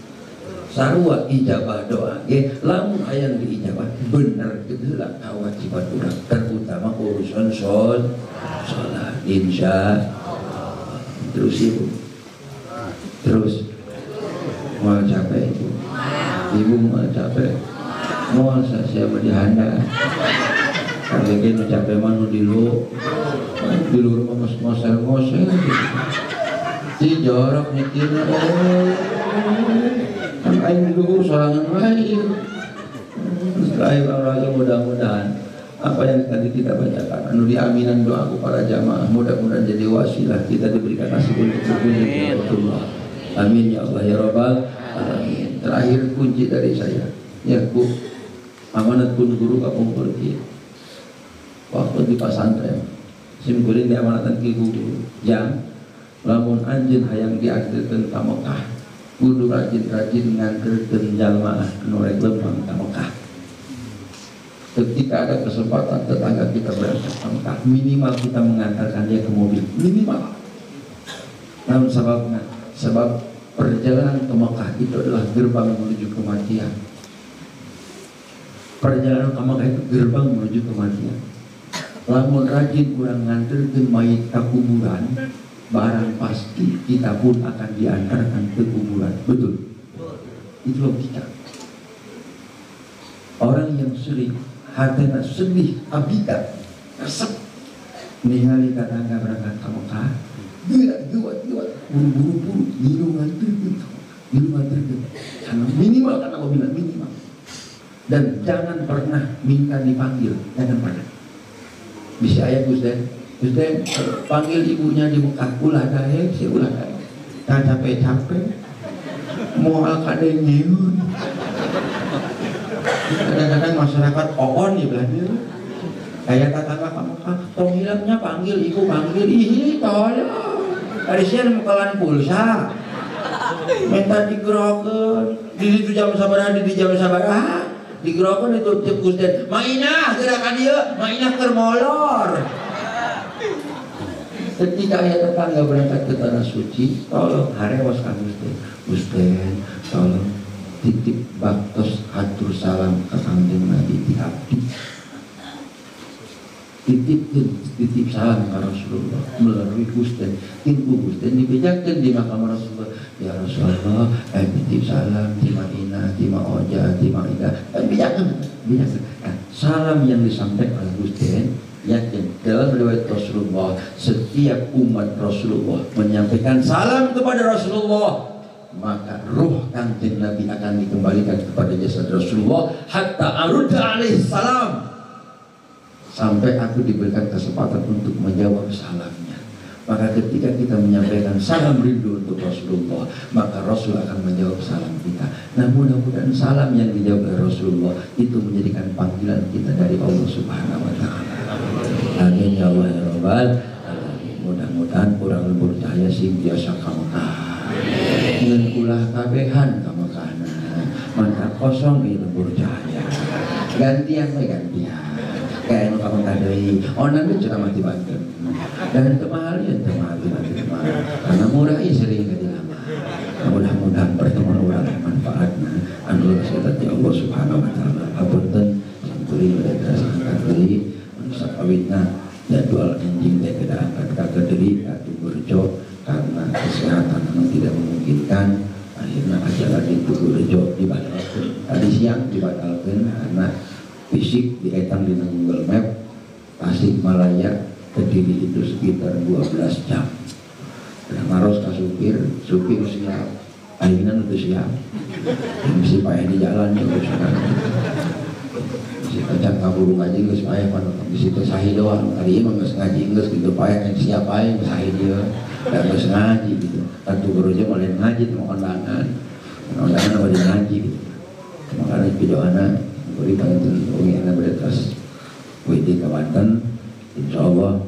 Sarua ijabah doa, lamun hayang diijabah bener gedeula kewajiban urang, terutama urusan sholat, insya Allah. Terus ibu, terus mau capek ibu mau capek, mau saya berjanda, kalau gini capek mana di rumah ngosel di jorok nyetirnya. Aing dulu sorangan lain. Setelah mudah-mudahan apa yang tadi kita bacakan, anu diaminan doaku para jamaah, mudah-mudahan jadi wasilah kita diberikan nasib untuk berkunjung ke Allah. Amin ya Allah ya Rabbal alamin. Terakhir kunci dari saya, ya Bu, amanat pun guru kapung pergi. Waktu di pesantren, simkuring diamanatan ki guru, jang lamun anjeun hayang diagdekeun ka Mekah, kudu rajin-rajin nganterkeun jamaah anu rek lempang ka Mekah. Ketika ada kesempatan tetangga kita berangkat ke Mekah, minimal kita mengantarkan dia ke mobil, minimal. Namun sebabnya, sebab perjalanan ke Mekah itu adalah gerbang menuju kematian. Perjalanan ke Mekah itu gerbang menuju kematian. Lamun rajin kurang nganterkeun mayit ka kuburan, barang pasti kita pun akan diantarkan ke kuburan. Betul? Itu logika. Orang yang sering hatena sedih abidat resep ningali kadang berangkat ke Mekah, gerak buru-buru ngilu nganterkeun karena minimal, karena mobilan minimal. Dan jangan pernah minta dipanggil, jangan pernah. Bisa ayat Gusden panggil ibunya di Mekah, ulah dae, si ulah dae. Nah capek-capek moal kade nyeun. Kadang-kadang masyarakat oon di belakang. Kayak tetangga kamu kan, tong hilangnya panggil ibu, panggil ih tolong. Dari sini mukalan pulsa, minta digerokeun. Di jam sabaraha, di jam sabaraha. Digerokeun itu Gusden. Mainah gerakan dia, mainah keur molor. Ketika ayah tetangga berangkat ke tanah suci, tolong harewas ka Gusden, tolong titip baktos atur salam ke Kanjeng Nabi di abdi. Titip salam ke Rasulullah melalui Gusden. Timbu Gusden dibejakeun di makam Rasulullah. Ya Rasulullah, titip salam di Madinah, di Ma'oja, di Ma'idah. Bijakeun. Nah, salam yang disampaikan oleh Gusden yakin dalam riwayat Rasulullah, setiap umat Rasulullah menyampaikan salam kepada Rasulullah, maka ruh kanjeng Nabi akan dikembalikan kepada jasad Rasulullah hatta arudda alaihi salam, sampai aku diberikan kesempatan untuk menjawab salamnya. Maka ketika kita menyampaikan salam rindu untuk Rasulullah, maka Rasul akan menjawab salam kita. Nah, mudah-mudahan salam yang dijawab oleh Rasulullah itu menjadikan panggilan kita dari Allah Subhanahu wa Ta'ala. Amin ya Allah ya Rabbal alamin. Mudah-mudahan kurang lebur cahaya sing biasa kamkah. Ngeun ulah kabehan kamakana. Mantap kosong ieu lebur cahaya. Gantian we gantian. Kayak anu kamangka deui. Onan teh cenah mati banten. Dan temahal ya temahal karena murah sering jadi lama. Mudah-mudahan pertemuan orang manfaatnya anu rasulullah Allah Subhanahu wa Ta'ala. Hapunten santuri mereka sangat deui sakawitna jadwal anjing teh kada angkat ka Kediri atuh Burjo karena kesehatan memang tidak memungkinkan. Akhirnya acara di Burjo dibatalkan. Tadi siang dibatalkan karena fisik dietang di Google Map Tasikmalaya Kediri itu sekitar 12 jam. Dan ngaros ke supir siap, akhirnya itu siap. Mesti payah di jalan itu sekarang. Mesti kacang kabur ngaji nggak payah pan, di situ sahih doang. Hari ini nggak ngaji nggak gitu payah yang siap payah sahih dia, dan nggak ngaji gitu. Tentu berusaha mulai ngaji mau kondangan apa dia ngaji gitu. Makanya video anak beri panggil ungi anak beratas, WD Kabanten. Insya Allah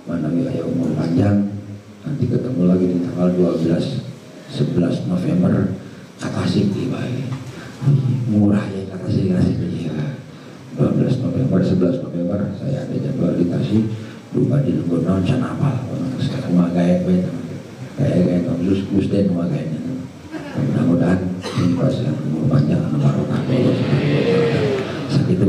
mana wilayah umur panjang, nanti ketemu lagi di tanggal 11 November Katasik tiba murah ya Katasik ya 12 November 11 November saya ada jadwal di Tasik lupa di Lenggonon Canapal sekarang mah gaya kayak Gus Den mah gayanya. Mudah-mudahan ini pas yang umur panjang barokah Allah sakit itu